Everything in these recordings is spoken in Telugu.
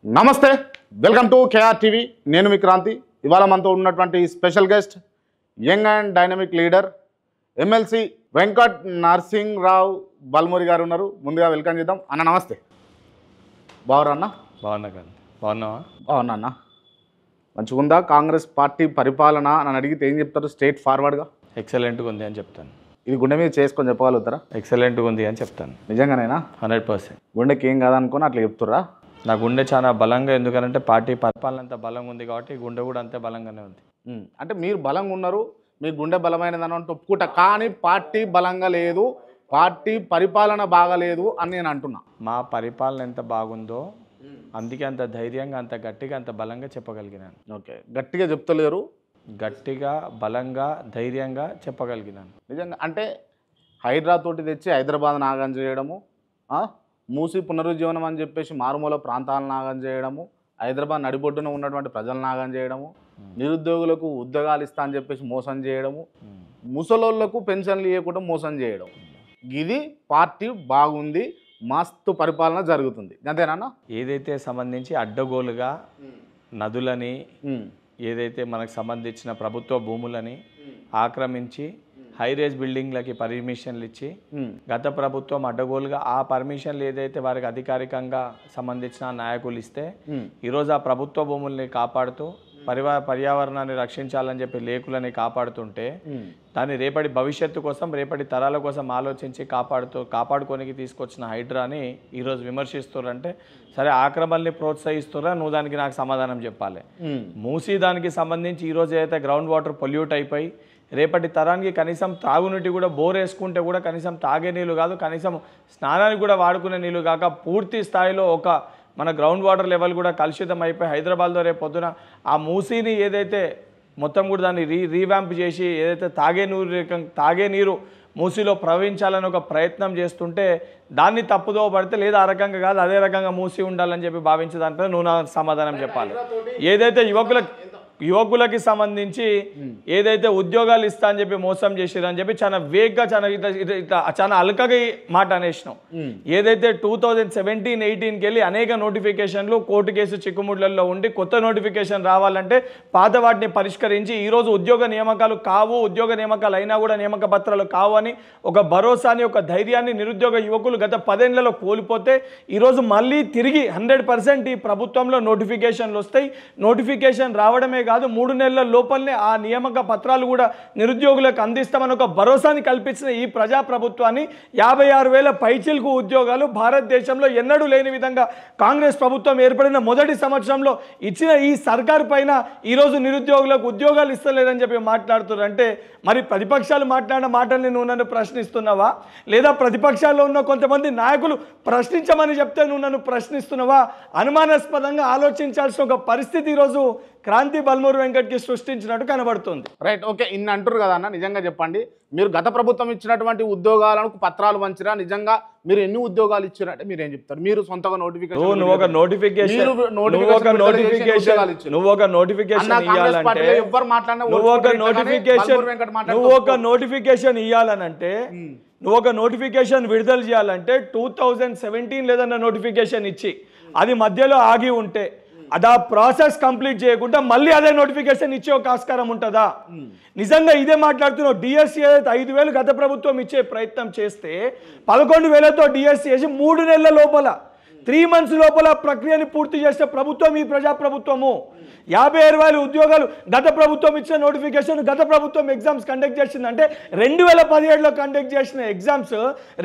నమస్తే, వెల్కమ్ టు కేఆర్ టీవీ. నేను మీ క్రాంతి. ఇవాళ మనతో ఉన్నటువంటి special guest young and dynamic leader MLC Venkat Narasimharao Balmoori గారు ఉన్నారు. ముందుగా వెల్కమ్ చేద్దాం. అన్న నమస్తే. బాగున్నా? బాగున్నా అన్న. మంచిగా ఉందా కాంగ్రెస్ పార్టీ పరిపాలన అని అడిగితే ఏం చెప్తారు? స్ట్రేట్ ఫార్వర్డ్గా ఎక్సలెంట్గా ఉంది అని చెప్తాను. ఇది గుండె మీద చేసుకొని చెప్పగలుగుతారా? ఎక్సలెంట్గా ఉంది అని చెప్తాను. నిజంగానేనా? 100%. గుండెకి ఏం కాదనుకొని అట్లా చెప్తుర్రా? నా గుండె చాలా బలంగా, ఎందుకంటే పార్టీ పరిపాలన అంత బలంగా ఉంది కాబట్టి గుండె కూడా అంతే బలంగానే ఉంది. అంటే మీరు బలంగా ఉన్నారు, మీ గుండె బలమైనదని అంటే ఒప్పుకుంటా, కానీ పార్టీ బలంగా లేదు, పార్టీ పరిపాలన బాగలేదు అని నేను అంటున్నా. మా పరిపాలన ఎంత బాగుందో అందుకే అంత ధైర్యంగా, అంత గట్టిగా, అంత బలంగా చెప్పగలిగినాను. ఓకే, గట్టిగా చెప్తలేరు, గట్టిగా, బలంగా, ధైర్యంగా చెప్పగలిగినాను. నిజంగా. అంటే హైడ్రా తోటి తెచ్చి హైదరాబాద్ నాగం చేయడము, మూసి పునరుజ్జీవనం అని చెప్పేసి మారుమూల ప్రాంతాలను నాగం చేయడము, హైదరాబాద్ నడిబొడ్డున ఉన్నటువంటి ప్రజలు నాగం చేయడము, నిరుద్యోగులకు ఉద్యోగాలు ఇస్తా అని చెప్పేసి మోసం చేయడము, ముసలోళ్లకు పెన్షన్లు ఇవ్వకుండా మోసం చేయడం. ఇది పార్టీ బాగుంది, మస్తు పరిపాలన జరుగుతుంది, అంతేనా? ఏదైతే సంబంధించి అడ్డగోలుగా నదులని, ఏదైతే మనకు సంబంధించిన ప్రభుత్వ భూములని ఆక్రమించి హైరేజ్ బిల్డింగ్లకి పర్మిషన్లు ఇచ్చి గత ప్రభుత్వం అడ్డగోలుగా ఆ పర్మిషన్లు ఏదైతే వారికి అధికారికంగా సంబంధించిన నాయకులు ఇస్తే ఈరోజు ఆ ప్రభుత్వ భూముల్ని కాపాడుతూ పర్యావరణాన్ని రక్షించాలని చెప్పి లేకులని కాపాడుతుంటే దాన్ని రేపటి భవిష్యత్తు కోసం, రేపటి తరాల కోసం ఆలోచించి కాపాడుకోనికి తీసుకొచ్చిన హైడ్రాని ఈరోజు విమర్శిస్తున్నారంటే, సరే ఆక్రమణని ప్రోత్సహిస్తున్నా, నువ్వు దానికి నాకు సమాధానం చెప్పాలి. మూసీ దానికి సంబంధించి ఈరోజు ఏదైతే గ్రౌండ్ వాటర్ పొల్యూట్ అయిపోయి రేపటి తరానికి కనీసం తాగునీటి కూడా బోర్ వేసుకుంటే కూడా కనీసం తాగే నీళ్ళు కాదు, కనీసం స్నానానికి కూడా వాడుకునే నీళ్ళు కాక పూర్తి స్థాయిలో మన గ్రౌండ్ వాటర్ లెవెల్ కూడా కలుషితం అయిపోయి హైదరాబాద్లో రేపు పొద్దున ఆ మూసీని ఏదైతే మొత్తం కూడా దాన్ని రీవ్యాంప్ చేసి ఏదైతే తాగే నీరు మూసీలో ప్రవహించాలని ఒక ప్రయత్నం చేస్తుంటే దాన్ని తప్పుదో పడితే లేదా ఆ రకంగా కాదు అదే రకంగా మూసి ఉండాలని చెప్పి భావించే దానిపై నువ్వు నా సమాధానం చెప్పాలి. ఏదైతే యువకులకి సంబంధించి ఏదైతే ఉద్యోగాలు ఇస్తా అని చెప్పి మోసం చేసిరని చెప్పి చాలా వేగ్గా, చాలా అల్కగా మాట అనేసినాం. ఏదైతే 2017-18కి వెళ్ళి అనేక నోటిఫికేషన్లు కోర్టు కేసు చిక్కుముడ్లలో ఉండి కొత్త నోటిఫికేషన్ రావాలంటే పాత వాటిని పరిష్కరించి ఈరోజు ఉద్యోగ నియామకాలు కావు, ఉద్యోగ నియామకాలు అయినా కూడా నియామక పత్రాలు కావు అని ఒక భరోసాని, ఒక ధైర్యాన్ని నిరుద్యోగ యువకులు గత 10 ఏళ్లలో కోల్పోతే ఈరోజు మళ్ళీ తిరిగి 100% ఈ ప్రభుత్వంలో నోటిఫికేషన్లు వస్తాయి. నోటిఫికేషన్ రావడమే కాదు, 3 నెలల లోపలనే ఆ నియామక పత్రాలు కూడా నిరుద్యోగులకు అందిస్తామని ఒక భరోసాని కల్పించిన ఈ ప్రజాప్రభుత్వాన్ని 56,000 పైచిలకు ఉద్యోగాలు భారతదేశంలో ఎన్నడూ లేని విధంగా కాంగ్రెస్ ప్రభుత్వం ఏర్పడిన మొదటి సంవత్సరంలో ఇచ్చిన ఈ సర్కారు పైన ఈరోజు నిరుద్యోగులకు ఉద్యోగాలు ఇస్తలేదని చెప్పి మాట్లాడుతున్నారంటే, మరి ప్రతిపక్షాలు మాట్లాడిన మాటల్ని నువ్వు నన్ను ప్రశ్నిస్తున్నావా? లేదా ప్రతిపక్షాల్లో ఉన్న కొంతమంది నాయకులు ప్రశ్నించమని చెప్తే నువ్వు నన్ను ప్రశ్నిస్తున్నావా? అనుమానాస్పదంగా ఆలోచించాల్సిన ఒక పరిస్థితి ఈరోజు క్రాంతి బల్మూరి వెంకట్కి సృష్టించినట్టు కనబడుతుంది. Right, okay. ఇన్ని అంటారు కదా అన్న, నిజంగా చెప్పండి, మీరు గత ప్రభుత్వం ఇచ్చినటువంటి ఉద్యోగాలకు పత్రాలు పంచిరా? నిజంగా మీరు ఎన్ని ఉద్యోగాలు ఇచ్చారంటే మీరు ఏం చెప్తారు? మీరు సొంతగా నోటిఫికేషన్ ఇవ్వాలనంటే, నువ్వు ఒక నోటిఫికేషన్ విడుదల చేయాలంటే 2017 లేదన్న నోటిఫికేషన్ ఇచ్చి అది మధ్యలో ఆగి ఉంటే అది ఆ ప్రాసెస్ కంప్లీట్ చేయకుండా మళ్ళీ అదే నోటిఫికేషన్ ఇచ్చే ఒక ఆస్కారం ఉంటుందా? నిజంగా ఇదే మాట్లాడుతున్నావు. డిఎస్సీ ఏదైతే 5,000 గత ప్రభుత్వం ఇచ్చే ప్రయత్నం చేస్తే 11,000తో డిఎస్సీ చేసి 3 నెలల లోపల 3 months లోపల ప్రక్రియని పూర్తి చేసే ప్రభుత్వం ఈ ప్రజాప్రభుత్వము. 56,000 ఉద్యోగాలు గత ప్రభుత్వం ఇచ్చిన నోటిఫికేషన్, గత ప్రభుత్వం ఎగ్జామ్స్ కండక్ట్ చేసిందంటే 2017లో కండక్ట్ చేసిన ఎగ్జామ్స్,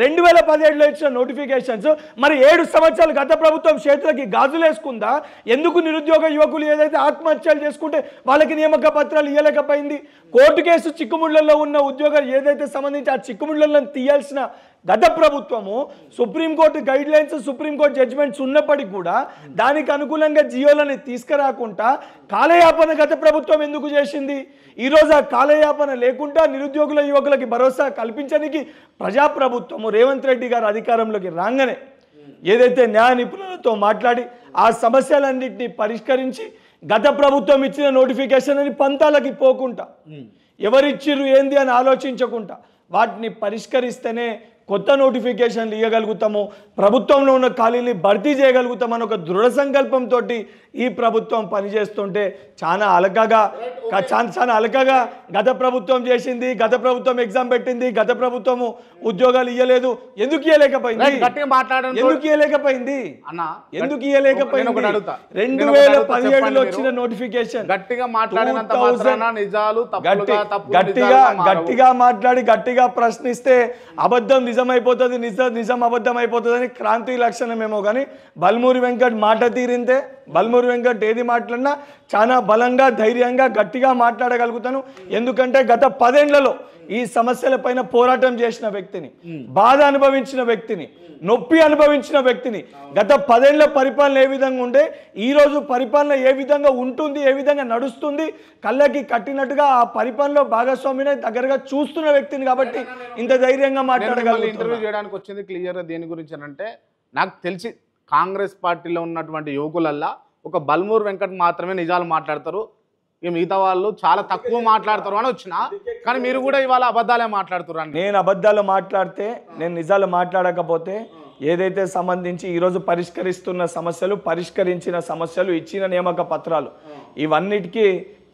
2017లో ఇచ్చిన నోటిఫికేషన్స్, మరి 7 సంవత్సరాలు గత ప్రభుత్వం చేతులకి గాజులు వేసుకుందా? ఎందుకు నిరుద్యోగ యువకులు ఏదైతే ఆత్మహత్యలు చేసుకుంటే వాళ్ళకి నియామక పత్రాలు ఇవ్వలేకపోయింది? కోర్టు కేసు చిక్కుముళ్లలో ఉన్న ఉద్యోగాలు ఏదైతే సంబంధించి ఆ చిక్కుముళ్లను తీయాల్సిన గత ప్రభుత్వము supreme court guidelines, supreme court judgements ఉన్నప్పటికీ కూడా దానికి అనుకూలంగా జియోలని తీసుకురాకుండా కాలయాపన గత ప్రభుత్వం ఎందుకు చేసింది? ఈరోజు ఆ కాలయాపన లేకుండా నిరుద్యోగుల యువకులకి భరోసా కల్పించడానికి ప్రజాప్రభుత్వము రేవంత్ రెడ్డి గారు అధికారంలోకి రాగానే ఏదైతే న్యాయ నిపుణులతో మాట్లాడి ఆ సమస్యలన్నింటినీ పరిష్కరించి గత ప్రభుత్వం ఇచ్చిన నోటిఫికేషన్ అని పంతాలకి పోకుండా ఎవరిచ్చిర్రు ఏంది అని ఆలోచించకుండా వాటిని పరిష్కరిస్తేనే కొత్త నోటిఫికేషన్లు ఇవ్వగలుగుతాము, ప్రభుత్వంలో ఉన్న ఖాళీని భర్తీ చేయగలుగుతామని ఒక దృఢ సంకల్పంతో ఈ ప్రభుత్వం పనిచేస్తుంటే చాలా అలకగా గత ప్రభుత్వం చేసింది, గత ప్రభుత్వం ఎగ్జామ్ పెట్టింది, గత ప్రభుత్వము ఉద్యోగాలు ఇవ్వలేదు. ఎందుకు ఇవ్వలేకపోయింది? ఎందుకు ఇవ్వలేకపోయింది? 2017లో వచ్చిన నోటిఫికేషన్ గట్టిగా మాట్లాడి గట్టిగా ప్రశ్నిస్తే అబద్ధం నిజమైపోతుంది, నిజం అబద్ధం అయిపోతుందని క్రాంతి లక్షణమేమో కానీ బల్మూరి వెంకట్ మాట తీరింతే, బల్మూరి వెంకట్ ఏది మాట్లాడినా చాలా బలంగా ధైర్యంగా గట్టిగా మాట్లాడగలుగుతాను. ఎందుకంటే గత 10 ఏళ్లలో ఈ సమస్యల పైన పోరాటం చేసిన వ్యక్తిని, బాధ అనుభవించిన వ్యక్తిని, నొప్పి అనుభవించిన వ్యక్తిని. గత 10 ఏళ్ల పరిపాలన ఏ విధంగా ఉండే, ఈరోజు పరిపాలన ఏ విధంగా ఉంటుంది, ఏ విధంగా నడుస్తుంది, కళ్ళకి కట్టినట్టుగా ఆ పరిపాలనలో భాగస్వామిని దగ్గరగా చూస్తున్న వ్యక్తిని కాబట్టి ఇంత ధైర్యంగా మాట్లాడగలుగుతాను. ఇంటర్వ్యూ చేయడానికి వచ్చింది క్లియర్గా దేని గురించి అంటే, నాకు తెలిసి కాంగ్రెస్ పార్టీలో ఉన్నటువంటి యువకులల్లా ఒక బల్మూర్ వెంకట్ మాత్రమే నిజాలు మాట్లాడతారు, ఇక మిగతా వాళ్ళు చాలా తక్కువ మాట్లాడతారు అని వచ్చిన. కానీ మీరు కూడా ఇవాళ అబద్ధాలే మాట్లాడుతున్నారు అని. నేను అబద్ధాలు మాట్లాడితే, నేను నిజాలు మాట్లాడకపోతే ఏదైతే సంబంధించి ఈరోజు పరిష్కరిస్తున్న సమస్యలు, పరిష్కరించిన సమస్యలు, ఇచ్చిన నియామక పత్రాలు ఇవన్నిటికీ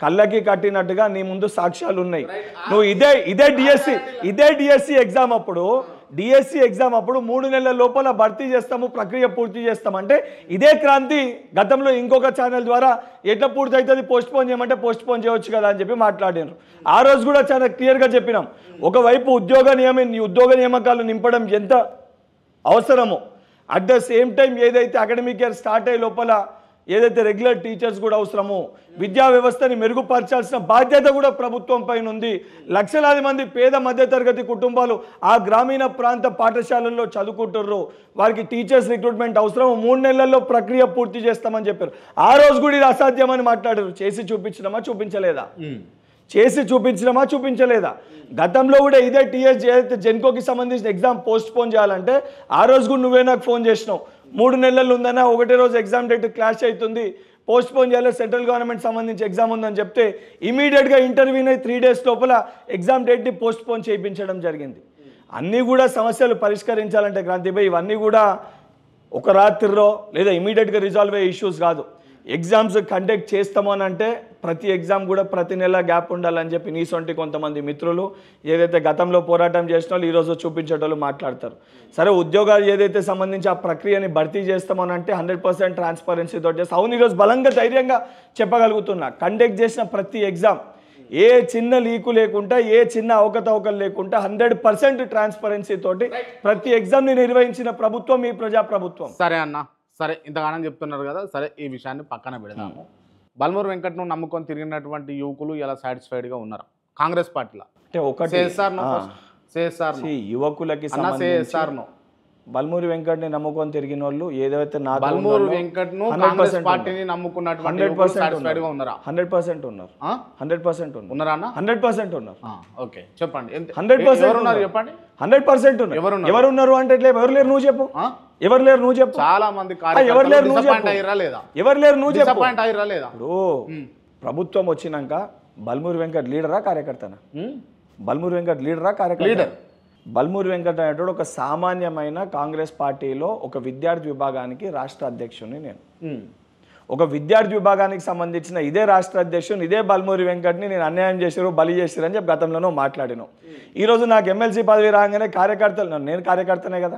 కళ్ళకి కట్టినట్టుగా నీ ముందు సాక్ష్యాలు ఉన్నాయి. నువ్వు ఇదే డిఎస్సి ఎగ్జామ్ అప్పుడు 3 నెలల లోపల భర్తీ చేస్తాము, ప్రక్రియ పూర్తి చేస్తామంటే ఇదే క్రాంతి గతంలో ఇంకొక ఛానల్ ద్వారా ఎట్లా పూర్తి అవుతుంది, పోస్ట్ పోన్ చేయమంటే పోస్ట్ పోన్ చేయవచ్చు కదా అని చెప్పి మాట్లాడారు. ఆ రోజు కూడా చాలా క్లియర్గా చెప్పినాం, ఒకవైపు ఉద్యోగ నియామకాలు నింపడం ఎంత అవసరమో, అట్ ద సేమ్ టైం ఏదైతే అకాడమిక్ ఇయర్ స్టార్ట్ అయ్యే లోపల ఏదైతే రెగ్యులర్ టీచర్స్ కూడా అవసరమో, విద్యా వ్యవస్థని మెరుగుపరచాల్సిన బాధ్యత కూడా ప్రభుత్వం పైన ఉంది. లక్షలాది మంది పేద మధ్యతరగతి కుటుంబాలు ఆ గ్రామీణ ప్రాంత పాఠశాలల్లో చదువుకుంటుర్రు, వారికి టీచర్స్ రిక్రూట్మెంట్ అవసరం, 3 నెలల్లో ప్రక్రియ పూర్తి చేస్తామని చెప్పారు. ఆ రోజు కూడా ఇది అసాధ్యమని మాట్లాడారు. చేసి చూపించడమా చూపించలేదా? గతంలో కూడా ఇదే టీఎస్ ఏదైతే జెన్కోకి సంబంధించిన ఎగ్జామ్ పోస్ట్ పోన్ చేయాలంటే ఆ రోజు కూడా నువ్వే నాకు ఫోన్ చేసినావు, 3 నెలలు ఉందన్నా, ఒకటే రోజు ఎగ్జామ్ డేట్ క్లాష్ అవుతుంది, పోస్ట్ పోన్ చేయాలి, సెంట్రల్ గవర్నమెంట్ సంబంధించి ఎగ్జామ్ ఉందని చెప్తే ఇమీడియట్గా ఇంటర్వ్యూని 3 డేస్ లోపల ఎగ్జామ్ డేట్ని పోస్ట్ పోన్ చేయించడం జరిగింది. అన్నీ కూడా సమస్యలు పరిష్కరించాలంటే క్రాంతిభాయ్ ఇవన్నీ కూడా ఒక రాత్రిలో లేదా ఇమీడియట్గా రిజాల్వ్ అయ్యే ఇష్యూస్ కాదు. ఎగ్జామ్స్ కండక్ట్ చేస్తాము అని అంటే ప్రతి ఎగ్జామ్ కూడా ప్రతి నెల గ్యాప్ ఉండాలని చెప్పి నీసొంటి కొంతమంది మిత్రులు ఏదైతే గతంలో పోరాటం చేసిన వాళ్ళు ఈరోజు చూపించేటోళ్ళు మాట్లాడతారు. సరే, ఉద్యోగాలు ఏదైతే సంబంధించి ఆ ప్రక్రియని భర్తీ చేస్తామని అంటే 100% ట్రాన్స్పరెన్సీతో చేస్తాం. అవును, ఈరోజు బలంగా ధైర్యంగా చెప్పగలుగుతున్నా, కండక్ట్ చేసిన ప్రతి ఎగ్జామ్ ఏ చిన్న లీకు లేకుండా, ఏ చిన్న అవకతవకలు లేకుండా 100% ట్రాన్స్పరెన్సీ తోటి ప్రతి ఎగ్జామ్ని నిర్వహించిన ప్రభుత్వం ఈ ప్రజాప్రభుత్వం. సరే అన్న, సరే ఇంతగానం చెప్తున్నారు కదా, సరే ఈ విషయాన్ని పక్కన పెడదాము. బల్మూర్ వెంకట్ను నమ్ముకొని తిరిగినటువంటి యువకులు ఇలా సాటిస్ఫైడ్గా ఉన్నారు కాంగ్రెస్ పార్టీలో అంటే ఒకటి యువకులకి బల్మూరి వెంకట్ని నమ్ముకొని తిరిగిన వాళ్ళు ఏదైతే బల్మూరి వెంకట్ను కాంగ్రెస్ పార్టీని నమ్ముకున్నటువంటి 100% ఉన్నారా? 100% ఉన్నారు. 100% ఉన్నారా అన్న? 100% ఉన్నారు. ఓకే, చెప్పండి. 100% ఉన్నారు. చెప్పండి. 100% ఉన్నారు. ఎవరు ఉన్నారు అంటే ఎవరు లేరు నువ్వు చెప్పు. ఎవరు లేరు నువ్వు చెప్పు. చాలా మంది ఎవరు లేరు నువ్వు చెప్పు. ఎవరు లేరు నువ్వు చెప్పు. ఇప్పుడు ప్రభుత్వం వచ్చినాక బల్మూరి వెంకట్ లీడరా కార్యకర్తనా? బల్మూరి వెంకట్ లీడరా కార్యకర్త? బల్మూరి వెంకట్ అనేటువంటి ఒక సామాన్యమైన కాంగ్రెస్ పార్టీలో ఒక విద్యార్థి విభాగానికి రాష్ట్ర అధ్యక్షుని నేను. ఒక విద్యార్థి విభాగానికి సంబంధించిన ఇదే రాష్ట్ర అధ్యక్షుని ఇదే బల్మూరి వెంకట్ని నేను అన్యాయం చేశారు, బలి చేశారు అని చెప్పి గతంలోనూ మాట్లాడినాం. ఈరోజు నాకు ఎమ్మెల్సీ పదవి రాగానే కార్యకర్తలు, నేను కార్యకర్తనే కదా,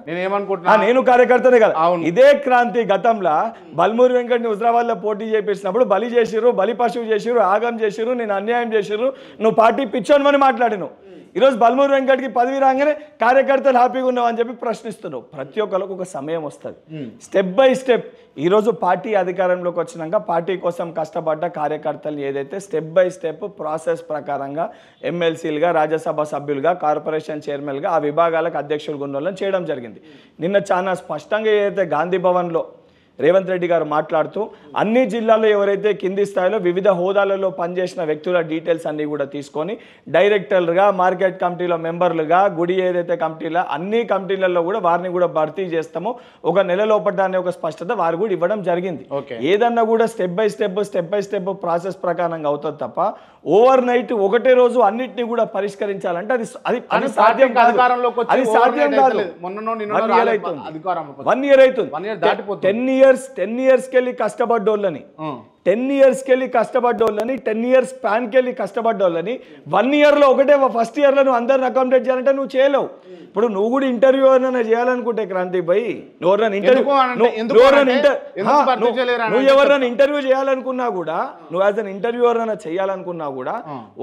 నేను కార్యకర్తనే కదా. ఇదే క్రాంతి గతంలో బల్మూరి వెంకట్ని హుజరాబాద్లో పోటీ చేపించినప్పుడు బలి చేసిరు, బలి పశువు చేసిరు, ఆగం చేసిరు, నేను అన్యాయం చేసిరు, నువ్వు పార్టీ పిచ్చోనమని మాట్లాడినావు. ఈరోజు బల్మూరి వెంకట్కి పదవి రాగానే కార్యకర్తలు హ్యాపీగా ఉన్నావు అని చెప్పి ప్రశ్నిస్తున్నావు. ప్రతి ఒక్కరికి ఒక సమయం వస్తుంది, స్టెప్ బై స్టెప్. ఈరోజు పార్టీ అధికారంలోకి వచ్చినాక పార్టీ కోసం కష్టపడ్డ కార్యకర్తలు ఏదైతే స్టెప్ బై స్టెప్ ప్రాసెస్ ప్రకారంగా ఎమ్మెల్సీలుగా, రాజ్యసభ సభ్యులుగా, కార్పొరేషన్ చైర్మన్గా ఆ విభాగాలకు అధ్యక్షులు గుండాలని చేయడం జరిగింది. నిన్న చాలా స్పష్టంగా ఏదైతే గాంధీ భవన్లో రేవంత్ రెడ్డి గారు మాట్లాడుతూ అన్ని జిల్లాల్లో ఎవరైతే కింది స్థాయిలో వివిధ హోదాలలో పనిచేసిన వ్యక్తుల డీటెయిల్స్ అన్ని కూడా తీసుకొని డైరెక్టర్లుగా, మార్కెట్ కమిటీలో మెంబర్లుగా, గుడి ఏదైతే కమిటీలో అన్ని కమిటీలలో కూడా వారిని కూడా భర్తీ చేస్తామో ఒక నెల లోపల అనే ఒక స్పష్టత వారు కూడా ఇవ్వడం జరిగింది. ఏదన్నా కూడా స్టెప్ బై స్టెప్ ప్రాసెస్ ప్రకారంగా అవుతుంది తప్ప ఓవర్ నైట్ ఒకటే రోజు అన్నిటిని కూడా పరిష్కరించాలంటే అది సాధ్యం కాదు. అది సాధ్యం కాదు. 1 year అవుతుంది. 10 years కెళ్ళి కష్టపడ్డోళ్ళని 10 years కెళ్ళి కష్టపడ్డోళ్ళని 10 years స్పాన్ కెళ్ళి కష్టపడ్డోళ్ళని 1 year లో ఒకటే ఫస్ట్ ఇయర్ లో నువ్వు అందరిని అకామిడేట్ చేయాలంటే నువ్వు చేయలేవు. ఇప్పుడు నువ్వు కూడా ఇంటర్వ్యూ ఏమైనా చేయాలనుకుంటే క్రాంతి భాయ్, నువ్వు ఎవరైనా ఇంటర్వ్యూ చేయాలనుకున్నా కూడా, నువ్వు యాజ్ అన్ ఇంటర్వ్యూ ఎవరైనా చేయాలనుకున్నా కూడా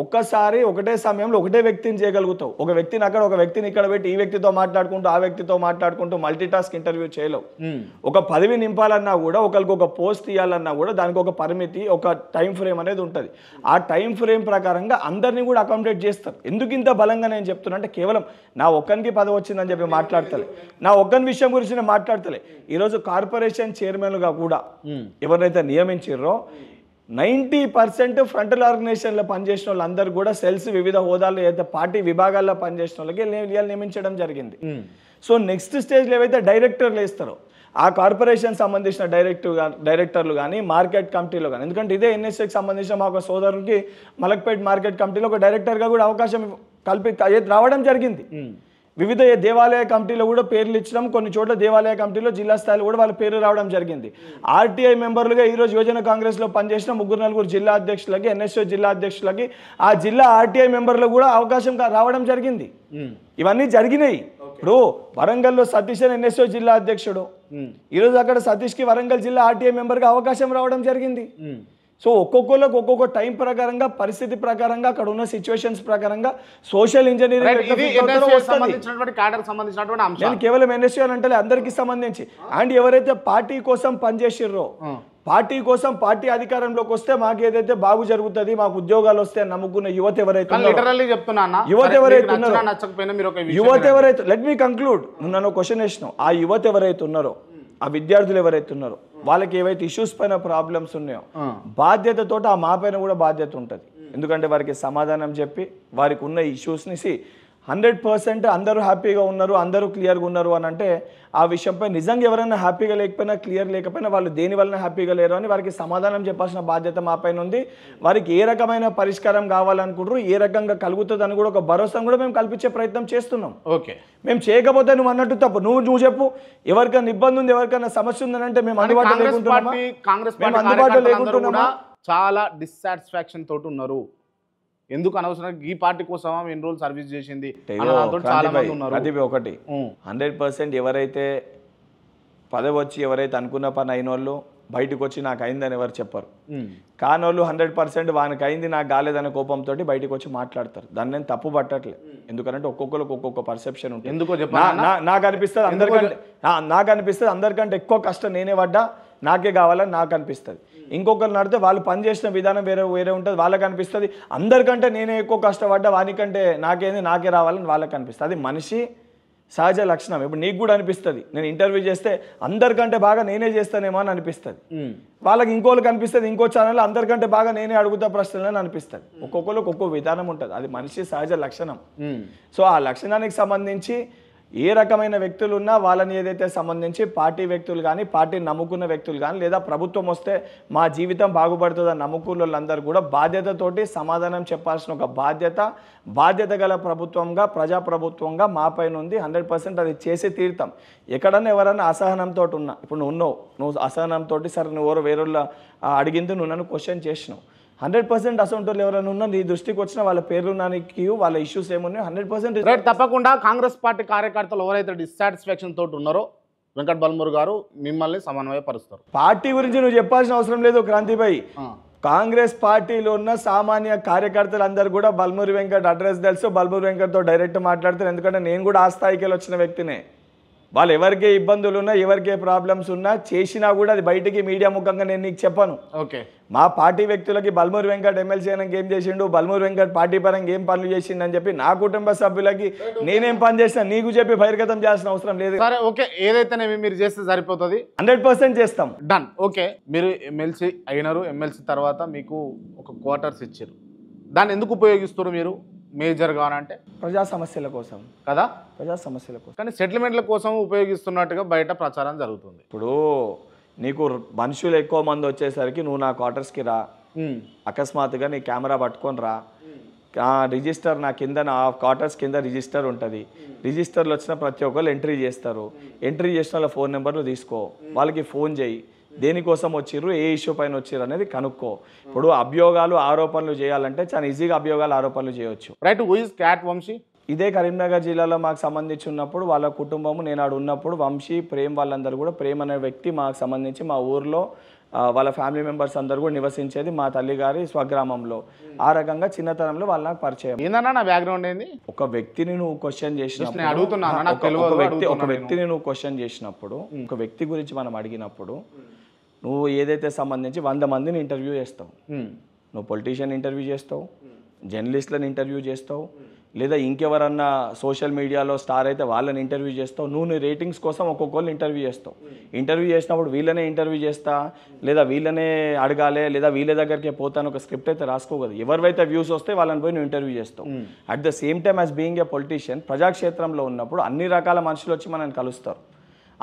ఒక్కసారి ఒకటే సమయంలో ఒకటే వ్యక్తిని చేయగలుగుతావు. ఒక వ్యక్తిని అక్కడ, ఒక వ్యక్తిని ఇక్కడ పెట్టి ఈ వ్యక్తితో మాట్లాడుకుంటూ ఆ వ్యక్తితో మాట్లాడుకుంటూ మల్టీ టాస్క్ ఇంటర్వ్యూ చేయలేవు. ఒక పదవి నింపాలన్నా కూడా, ఒకరికి ఒక పోస్ట్ ఇవ్వాలన్నా కూడా దానికి ఒక పరిమితి, ఒక టైం ఫ్రేమ్ అనేది ఉంటుంది. ఆ టైం ఫ్రేమ్ ప్రకారంగా అందరినీ కూడా అకామిడేట్ చేస్తారు. ఎందుకు ఇంత బలంగా నేను చెప్తున్నా అంటే కేవలం నా ఒక్కరికి పదవి వచ్చిందని చెప్పి మాట్లాడతలే, నా ఒక్కని విషయం గురించి నేను మాట్లాడతలే. ఈరోజు కార్పొరేషన్ చైర్మన్గా కూడా ఎవరైతే నియమించారో 90% ఫ్రంటల్ ఆర్గనైజేషన్లో పనిచేసిన వాళ్ళందరూ కూడా సెల్స్ వివిధ హోదాల్లో ఏదైతే పార్టీ విభాగాల్లో పనిచేసిన వాళ్ళకి నియమించడం జరిగింది. సో నెక్స్ట్ స్టేజ్లో ఏవైతే డైరెక్టర్లు వేస్తారో ఆ కార్పొరేషన్ సంబంధించిన డైరెక్టర్లు కానీ, మార్కెట్ కమిటీలో కానీ, ఎందుకంటే ఇదే ఎన్ఎస్ఏకి సంబంధించిన మా ఒక సోదరుడికి మలక్పేట్ మార్కెట్ కమిటీలో ఒక డైరెక్టర్గా కూడా అవకాశం రావడం జరిగింది. వివిధ దేవాలయ కమిటీలో కూడా పేర్లు ఇచ్చడం, కొన్ని చోట్ల దేవాలయ కమిటీలో జిల్లా స్థాయిలో కూడా వాళ్ళ పేరు రావడం జరిగింది. ఆర్టీఐ మెంబర్లుగా ఈరోజు యువజన కాంగ్రెస్లో పనిచేసిన 3-4 జిల్లా అధ్యక్షులకి, ఎన్ఎస్ఓ జిల్లా అధ్యక్షులకి, ఆ జిల్లా ఆర్టీఐ మెంబర్లు కూడా అవకాశం రావడం జరిగింది. ఇవన్నీ జరిగినాయి. ఇప్పుడు వరంగల్లో సతీష్ అని ఎన్ఎస్ఓ జిల్లా అధ్యక్షుడు, ఈరోజు అక్కడ సతీష్కి వరంగల్ జిల్లా ఆర్టీఐ మెంబర్గా అవకాశం రావడం జరిగింది. సో ఒక్కొక్కరికి ఒక్కొక్క టైం ప్రకారంగా, పరిస్థితి ప్రకారంగా, అక్కడ ఉన్న సిచ్యువేషన్స్ ప్రకారంగా సోషల్ ఇంజనీరింగ్ నేను కేవలం ఎన్ఎస్సీ అని అంటే అందరికీ సంబంధించి అండ్ ఎవరైతే పార్టీ కోసం పనిచేసిర్రో, పార్టీ కోసం పార్టీ అధికారంలోకి వస్తే మాకు ఏదైతే బాగు జరుగుతుంది, మాకు ఉద్యోగాలు వస్తే నమ్ముకున్న యువత ఎవరైతే లెట్ మీ కంక్లూడ్, నన్ను క్వశ్చన్ వేసినావు, ఆ యువత ఎవరైతే ఉన్నారో, ఆ విద్యార్థులు ఎవరైతే ఉన్నారో వాళ్ళకి ఏవైతే ఇష్యూస్ పైన ప్రాబ్లమ్స్ ఉన్నాయో బాధ్యతతో ఆ మా పైన కూడా బాధ్యత ఉంటుంది. ఎందుకంటే వారికి సమాధానం చెప్పి వారికి ఉన్న ఇష్యూస్ని 100% అందరూ హ్యాపీగా ఉన్నారు, అందరూ క్లియర్గా ఉన్నారు అని అంటే ఆ విషయంపై నిజంగా ఎవరైనా హ్యాపీగా లేకపోయినా, క్లియర్ లేకపోయినా వాళ్ళు దేని వలన హ్యాపీగా లేరు అని వారికి సమాధానం చెప్పాల్సిన బాధ్యత మా పైన ఉంది. వారికి ఏ రకమైన పరిష్కారం కావాలనుకుంటారు, ఏ రకంగా కలుగుతుంది అని కూడా ఒక భరోసాను కూడా మేము కల్పించే ప్రయత్నం చేస్తున్నాం. ఓకే, మేము చేయకపోతే నువ్వు అన్నట్టు తప్పు. నువ్వు చెప్పు, ఎవరికైనా ఇబ్బంది ఉంది, ఎవరికైనా సమస్య ఉందని అంటే మేము అందుబాటులో లేకుంటున్నామా? చాలా డిస్సాటిస్ఫాక్షన్ తోటి ఉన్నారు. ఎందుకు అనవసరంగా ఈ పార్టీ కోసం ఎన్ని రోజులు సర్వీస్ చేసింది అది ఒకటి. 100% ఎవరైతే పదవి వచ్చి ఎవరైతే అనుకున్న పని అయిన వాళ్ళు బయటకు వచ్చి నాకు అయిందని ఎవరు చెప్పరు. కానోళ్ళు 100% వానికి అయింది నాకు కాలేదనే కోపంతో బయటకు వచ్చి మాట్లాడతారు. దాన్ని నేను తప్పు పట్టట్లేదు, ఎందుకంటే ఒక్కొక్కరికి ఒక్కొక్క పర్సెప్షన్ ఉంటుంది. ఎందుకో నాకు అనిపిస్తుంది అందరికంటే ఎక్కువ కష్టం నేనే పడ్డా, నాకే కావాలని నాకు అనిపిస్తుంది. ఇంకొకరు నడితే వాళ్ళు పనిచేసిన విధానం వేరే ఉంటుంది, వాళ్ళకి అనిపిస్తుంది అందరికంటే నేనే ఎక్కువ కష్టపడ్డా, వానికంటే నాకే రావాలని వాళ్ళకి అనిపిస్తుంది. అది మనిషి సహజ లక్షణం. ఇప్పుడు నీకు కూడా అనిపిస్తుంది నేను ఇంటర్వ్యూ చేస్తే అందరికంటే బాగా నేనే చేస్తానేమో అని అనిపిస్తుంది, వాళ్ళకి ఇంకోళ్ళకి అనిపిస్తుంది ఇంకో ఛానల్ అందరికంటే బాగా నేనే అడుగుతా ప్రశ్నలు అని అనిపిస్తుంది. ఒక్కొక్కరికి ఒక్కో విధానం ఉంటుంది, అది మనిషి సహజ లక్షణం. సో ఆ లక్షణానికి సంబంధించి ఏ రకమైన వ్యక్తులు ఉన్నా వాళ్ళని ఏదైతే సంబంధించి పార్టీ వ్యక్తులు కానీ, పార్టీని నమ్ముకున్న వ్యక్తులు కానీ, లేదా ప్రభుత్వం వస్తే మా జీవితం బాగుపడుతుందని నమ్ముకున్న వాళ్ళందరూ కూడా బాధ్యతతోటి సమాధానం చెప్పాల్సిన ఒక బాధ్యత గల ప్రభుత్వంగా, ప్రజాప్రభుత్వంగా మా పైన ఉంది. 100% అది చేసి తీరుతాం. ఎక్కడన్నా ఎవరైనా అసహనంతో ఉన్నా, ఇప్పుడు నువ్వు అసహనంతో సరే నువ్వు వేరేళ్ళ అడిగింది నువ్వు నన్ను క్వశ్చన్ చేసినావు, 100% అసంటోళ్ళు ఎవరైనా ఉన్నా నీ దృష్టికి వచ్చిన వాళ్ళ పేర్లు నానికి వాళ్ళ ఇష్యూస్ ఏమున్నాయి 100% రైట్. తప్పకుండా కాంగ్రెస్ పార్టీ కార్యకర్తలు ఎవరైతే డిస్సాటిస్ఫాక్షన్ తోటి ఉన్నారో వెంకట్ బల్మూర్ గారు మిమ్మల్ని సమన్వయపరుస్తారు. పార్టీ గురించి నువ్వు చెప్పాల్సిన అవసరం లేదు క్రాంతిభాయ్. కాంగ్రెస్ పార్టీలో ఉన్న సామాన్య కార్యకర్తలు అందరూ కూడా బల్మూరి వెంకట్ అడ్రస్ తెలుసు, బల్మూరి వెంకట్తో డైరెక్ట్ మాట్లాడతారు. ఎందుకంటే నేను కూడా ఆ స్థాయికి వచ్చిన వ్యక్తినే. వాళ్ళు ఎవరికే ఇబ్బందులు ఉన్నా ఎవరికే ప్రాబ్లమ్స్ ఉన్నా చేసినా కూడా అది బయటికి మీడియా ముఖంగా నేను నీకు చెప్పను. ఓకే, మా పార్టీ వ్యక్తులకి బల్మూరి వెంకట్ ఎమ్మెల్సీ అయినాక ఏం చేసిండు, బల్మూరి వెంకట్ పార్టీ పరంగా ఏం పనులు చేసిండు అని చెప్పి నా కుటుంబ సభ్యులకి నేనేం పని చేసినా నీకు చెప్పి బహిర్గతం చేయాల్సిన అవసరం లేదు. సరే ఓకే, ఏదైతేనేమి మీరు చేస్తే సరిపోతుంది. 100% చేస్తాం. డన్. ఓకే, మీరు ఎమ్మెల్సీ అయినారు, ఎమ్మెల్సీ తర్వాత మీకు ఒక క్వార్టర్స్ ఇచ్చారు, దాన్ని ఎందుకు ఉపయోగిస్తారు మీరు మేజర్గా అంటే? ప్రజా సమస్యల కోసం కదా, ప్రజా సమస్యల కోసం. కానీ సెటిల్మెంట్ల కోసం ఉపయోగిస్తున్నట్టుగా బయట ప్రచారం జరుగుతుంది. ఇప్పుడు నీకు మనుషులు ఎక్కువ మంది వచ్చేసరికి నువ్వు నా క్వార్టర్స్కి రా, అకస్మాత్తుగా నీ కెమెరా పట్టుకొని రా, రిజిస్టర్ నా కింద నా క్వార్టర్స్ కింద రిజిస్టర్ ఉంటుంది, రిజిస్టర్లో వచ్చిన ప్రతి ఒక్కరు ఎంట్రీ చేస్తారు, ఎంట్రీ చేసిన వాళ్ళ ఫోన్ నెంబర్లు తీసుకో, వాళ్ళకి ఫోన్ చేయి, దేనికోసం వచ్చిర్రు, ఏ ఇష్యూ పైన వచ్చిర్రు అనేది కనుక్కో. ఇప్పుడు అభియోగాలు ఆరోపణలు చేయాలంటే చాలా ఈజీగా అభియోగాలు ఆరోపణలు చేయవచ్చు. Right. Who is cat Vamsi? ఇదే కరీంనగర్ జిల్లాలో మాకు సంబంధించి ఉన్నప్పుడు వాళ్ళ కుటుంబము, నేను ఆడు ఉన్నప్పుడు వంశీ, ప్రేమ్ వాళ్ళందరూ కూడా, ప్రేమ్ అనే వ్యక్తి మాకు సంబంధించి మా ఊర్లో వాళ్ళ ఫ్యామిలీ మెంబర్స్ అందరూ కూడా నివసించేది మా తల్లిగారి స్వగ్రామంలో. ఆ రకంగా చిన్నతనంలో వాళ్ళ నాకు పరిచయం. ఏందన్నా నా బ్యాక్గ్రౌండ్ ఏంది? ఒక వ్యక్తిని నువ్వు క్వశ్చన్ చేసినప్పుడు, ఒక వ్యక్తిని నువ్వు క్వశ్చన్ చేసినప్పుడు, ఒక వ్యక్తి గురించి మనం అడిగినప్పుడు నువ్వు ఏదైతే సంబంధించి 100 మందిని ఇంటర్వ్యూ చేస్తావు, నువ్వు పొలిటీషియన్ ఇంటర్వ్యూ చేస్తావు, జర్నలిస్ట్లను ఇంటర్వ్యూ చేస్తావు, లేదా ఇంకెవరన్నా సోషల్ మీడియాలో స్టార్ అయితే వాళ్ళని ఇంటర్వ్యూ చేస్తావు, నువ్వు నీ రేటింగ్స్ కోసం ఒక్కొక్కరిని ఇంటర్వ్యూ చేస్తావు. ఇంటర్వ్యూ చేసినప్పుడు వీళ్ళనే ఇంటర్వ్యూ చేస్తా, లేదా వీళ్ళనే అడగాలి, లేదా వీళ్ళ దగ్గరికి పోతాను ఒక స్క్రిప్ట్ అయితే రాసుకోగలదు. ఎవరివైతే వ్యూస్ వస్తే వాళ్ళని పోయి నువ్వు ఇంటర్వ్యూ చేస్తావు. At the same time as being a politician, ప్రజాక్షేత్రంలో ఉన్నప్పుడు అన్ని రకాల మనుషులు వచ్చి మనల్ని కలుస్తారు.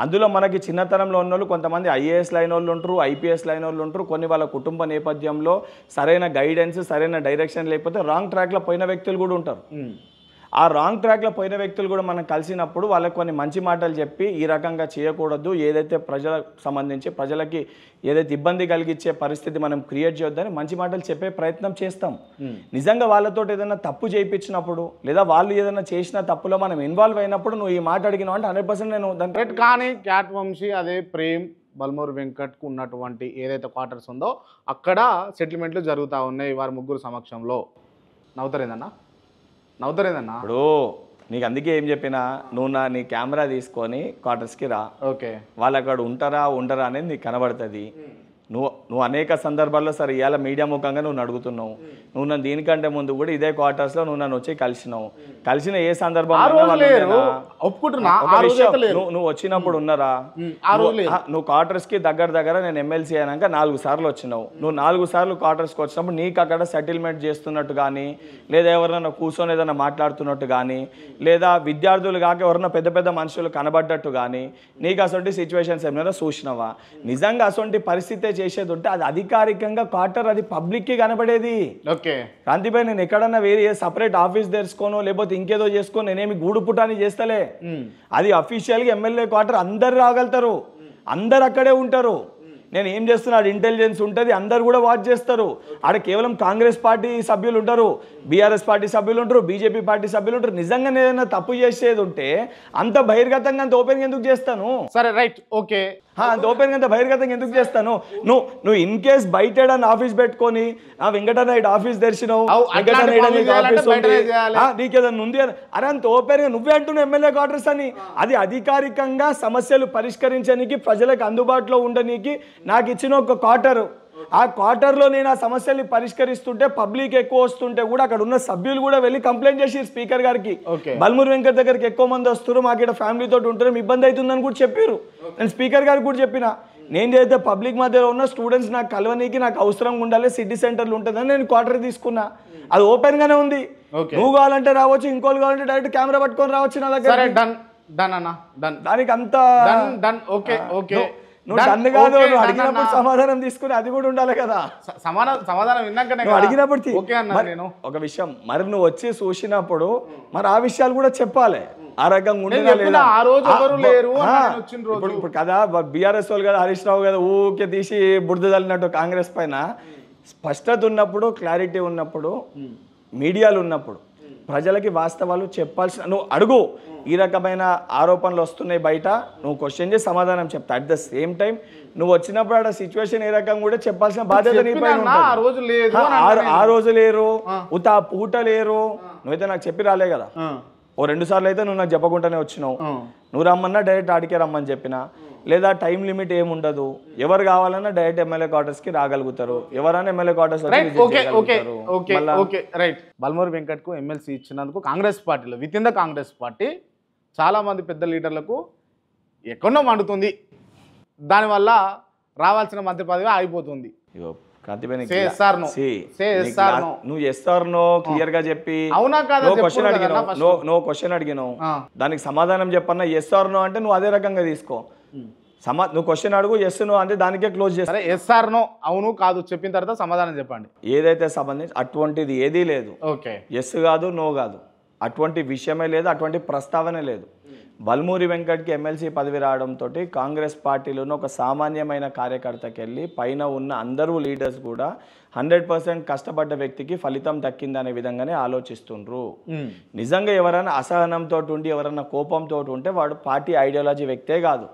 అందులో మనకి చిన్నతనంలో ఉన్నోళ్ళు కొంతమంది ఐఏఎస్ లైన్ వాళ్ళు ఉంటారు, ఐపీఎస్ లైన్ వాళ్ళు ఉంటారు, కొన్ని వాళ్ళ కుటుంబ నేపథ్యంలో సరైన గైడెన్స్, సరైన డైరెక్షన్ లేకపోతే రాంగ్ ట్రాక్లో పోయిన వ్యక్తులు కూడా ఉంటారు. ఆ రాంగ్ ట్రాక్లో పోయిన వ్యక్తులు కూడా మనం కలిసినప్పుడు వాళ్ళకి కొన్ని మంచి మాటలు చెప్పి ఈ రకంగా చేయకూడదు, ఏదైతే ప్రజలకు సంబంధించి ప్రజలకి ఏదైతే ఇబ్బంది కలిగించే పరిస్థితి మనం క్రియేట్ చేయొద్దని మంచి మాటలు చెప్పే ప్రయత్నం చేస్తాం. నిజంగా వాళ్ళతో ఏదైనా తప్పు చేయించినప్పుడు, లేదా వాళ్ళు ఏదైనా చేసిన తప్పులో మనం ఇన్వాల్వ్ అయినప్పుడు నువ్వు ఈ మాట అడిగినావు అంటే 100% నేను దాని రైట్. కానీ క్యాట్ వంశీ అదే ప్రేమ్, బల్మూరి వెంకట్కు ఉన్నటువంటి ఏదైతే క్వార్టర్స్ ఉందో అక్కడ సెటిల్మెంట్లు జరుగుతూ ఉన్నాయి వారి ముగ్గురు సమక్షంలో. నవ్వుతారేందన్నా? ఇప్పుడు నీకు అందుకే ఏం చెప్పినా, నువ్వు నీ కెమెరా తీసుకొని క్వార్టర్స్కి రా. ఓకే, వాళ్ళు అక్కడ ఉంటారా ఉండరా అనేది నీకు కనబడుతుంది. నువ్వు అనేక సందర్భాల్లో సరే ఇవాళ మీడియా ముఖంగా నువ్వు అడుగుతున్నావు. నువ్వు నన్ను దీనికంటే ముందు కూడా ఇదే క్వార్టర్స్లో నువ్వు నన్ను వచ్చి కలిసిన ఏ సందర్భంలో నువ్వు వచ్చినప్పుడు ఉన్నారా? నువ్వు క్వార్టర్స్కి దగ్గర నేను ఎమ్మెల్సీ అయినాక 4 సార్లు వచ్చినావు. నువ్వు 4 సార్లు క్వార్టర్స్కి వచ్చినప్పుడు నీకు అక్కడ సెటిల్మెంట్ చేస్తున్నట్టు కానీ, లేదా ఎవరైనా కూర్చొని ఏదైనా మాట్లాడుతున్నట్టు కానీ, లేదా విద్యార్థులు కాక ఎవరైనా పెద్ద పెద్ద మనుషులు కనబడ్డట్టు కానీ నీకు అసొంటి సిచ్యువేషన్స్ ఏమైనా చూసినావా? నిజంగా అసొంటి పరిస్థితి చేసేది ఉంటే అది అధికారికంగా క్వార్టర్, అది పబ్లిక్కి కనబడేది. ఓకే, క్రాంతిపై నేను ఎక్కడన్నా వేరే సపరేట్ ఆఫీస్ తెరుచుకోనో లేకపోతే ఇంకేదో చేసుకో నేనేమి గూడు పుటాని చేస్తలే. అది అఫీషియల్గా ఎమ్మెల్యే క్వార్టర్, అందరు రాగలుగుతారు, అందరు అక్కడే ఉంటారు. నేను ఏం చేస్తున్నాడు ఇంటెలిజెన్స్ ఉంటుంది, అందరు కూడా వాచ్ చేస్తారు. ఆడ కేవలం కాంగ్రెస్ పార్టీ సభ్యులు ఉంటారు, బీఆర్ఎస్ పార్టీ సభ్యులు ఉంటారు, బీజేపీ పార్టీ సభ్యులు ఉంటారు. నిజంగా ఏదైనా తప్పు చేసేది ఉంటే అంత బహిర్గతంగా అంత ఓపెన్గా ఎందుకు చేస్తాను? సరే రైట్. ఓకే, అంత ఓపెన్గా అంత బహిర్గతంగా ఎందుకు చేస్తాను? నువ్వు ఇన్ కేస్ బయట ఆఫీస్ పెట్టుకొని వెంకటనాయుడు ఆఫీస్ తెరిచినావు, నీకేదన్నా ఉంది అరే అంత ఓపెన్గా నువ్వే అంటున్నావు ఎమ్మెల్యే క్వార్టర్స్ అని. అది అధికారికంగా సమస్యలు పరిష్కరించడానికి, ప్రజలకు అందుబాటులో ఉండడానికి నాకు ఇచ్చిన ఒక క్వార్టర్. ఆ క్వార్టర్లో నేను ఆ సమస్యల్ని పరిష్కరిస్తుంటే పబ్లిక్ ఎక్కువ వస్తుంటే కూడా అక్కడ ఉన్న సభ్యులు కూడా వెళ్ళి కంప్లైంట్ చేసి స్పీకర్ గారికి, బల్మూరి వెంకట్ దగ్గరికి ఎక్కువ మంది వస్తారు, మాకు ఇక్కడ ఫ్యామిలీతో ఉంటారు, ఇబ్బంది అవుతుందని కూడా చెప్పారు. నేను స్పీకర్ గారికి కూడా చెప్పిన, నేను అయితే పబ్లిక్ మధ్యలో ఉన్న స్టూడెంట్స్ నాకు కలవనీకి నాకు అవసరంగా ఉండాలి, సిటీ సెంటర్లు ఉంటుందని నేను క్వార్టర్ తీసుకున్నా. అది ఓపెన్గానే ఉంది. నువ్వు కావాలంటే రావచ్చు, ఇంకోళ్ళు కావాలంటే డైరెక్ట్ కెమెరా పట్టుకొని రావచ్చు నా దగ్గర. దానికి అంత నువ్వు డన్ కాదు, నువ్వు అడిగినప్పుడు సమాధానం తీసుకుని అది కూడా ఉండాలి కదా. సమాధానం విన్నాకనే అడిగినప్పుడు ఒక విషయం మరి నువ్వు వచ్చి చూసినప్పుడు మరి ఆ విషయాలు కూడా చెప్పాలి. ఆ రకంగా ఇప్పుడు కదా బీఆర్ఎస్ వాళ్ళు కదా, హరీష్ రావు కదా ఊకే తీసి బురద తల్లినట్టు కాంగ్రెస్ పైన. స్పష్టత ఉన్నప్పుడు, క్లారిటీ ఉన్నప్పుడు, మీడియాలు ఉన్నప్పుడు ప్రజలకి వాస్తవాలు చెప్పాల్సిన, నువ్వు అడుగు. ఈ రకమైన ఆరోపణలు వస్తున్నాయి బయట, నువ్వు క్వశ్చన్ చేసి సమాధానం చెప్తా. అట్ ద సేమ్ టైం నువ్వు వచ్చినప్పుడు ఆ సిచ్యువేషన్ ఏ రకంగా కూడా చెప్పాల్సిన బాధ్యత నీ పైన ఉంటుంది. ఆ రోజు లేరు, ఉతా పూట లేరు, నువ్వైతే నాకు చెప్పి రాలే కదా. ఓ 2 సార్లు అయితే నువ్వు నాకు చెప్పకుండానే వచ్చినావు. నువ్వు రమ్మన్నా డైరెక్ట్ ఆడికే రమ్మని చెప్పిన, లేదా టైం లిమిట్ ఏముండదు, ఎవరు కావాలన్నా డైరెక్ట్ ఎమ్మెల్యే క్వార్టర్స్కి రాగలుగుతారు, ఎవరైనా ఎమ్మెల్యే క్వార్టర్స్ రైట్. బల్మూరి వెంకట్కు ఎమ్మెల్సీ ఇచ్చినందుకు కాంగ్రెస్ పార్టీలో within the Congress party చాలామంది పెద్ద లీడర్లకు ఎక్కడో మండుతుంది, దానివల్ల రావాల్సిన మంత్రి పదవి ఆగిపోతుంది. నువ్వు ఎస్తారనో క్లియర్ గా చెప్పి అవునా కాదా క్వశ్చన్ అడిగినావు, దానికి సమాధానం చెప్పన్నా ఎస్తారనో అంటే నువ్వు అదే రకంగా తీసుకో. నువ్వు క్వశ్చన్ అడుగు, ఎస్ నో అంటే దానికే క్లోజ్ చేస్తా. ఎస్ఆర్ నో అవును కాదు చెప్పిన తర్వాత సమాధానం చెప్పండి. ఏదైతే సంబంధించి అటువంటిది ఏదీ లేదు. ఓకే, ఎస్ కాదు నో కాదు, అటువంటి విషయమే లేదు, అటువంటి ప్రస్తావనే లేదు. బల్మూరి వెంకట్కి ఎమ్మెల్సీ పదవి రావడంతో కాంగ్రెస్ పార్టీలోని ఒక సామాన్యమైన కార్యకర్తకి వెళ్ళి పైన ఉన్న అందరూ లీడర్స్ కూడా 100% కష్టపడ్డ వ్యక్తికి ఫలితం దక్కిందనే విధంగానే ఆలోచిస్తుండ్రు. నిజంగా ఎవరైనా అసహనంతో ఉండి ఎవరైనా కోపంతో ఉంటే వాడు పార్టీ ఐడియాలజీ వ్యక్తే కాదు,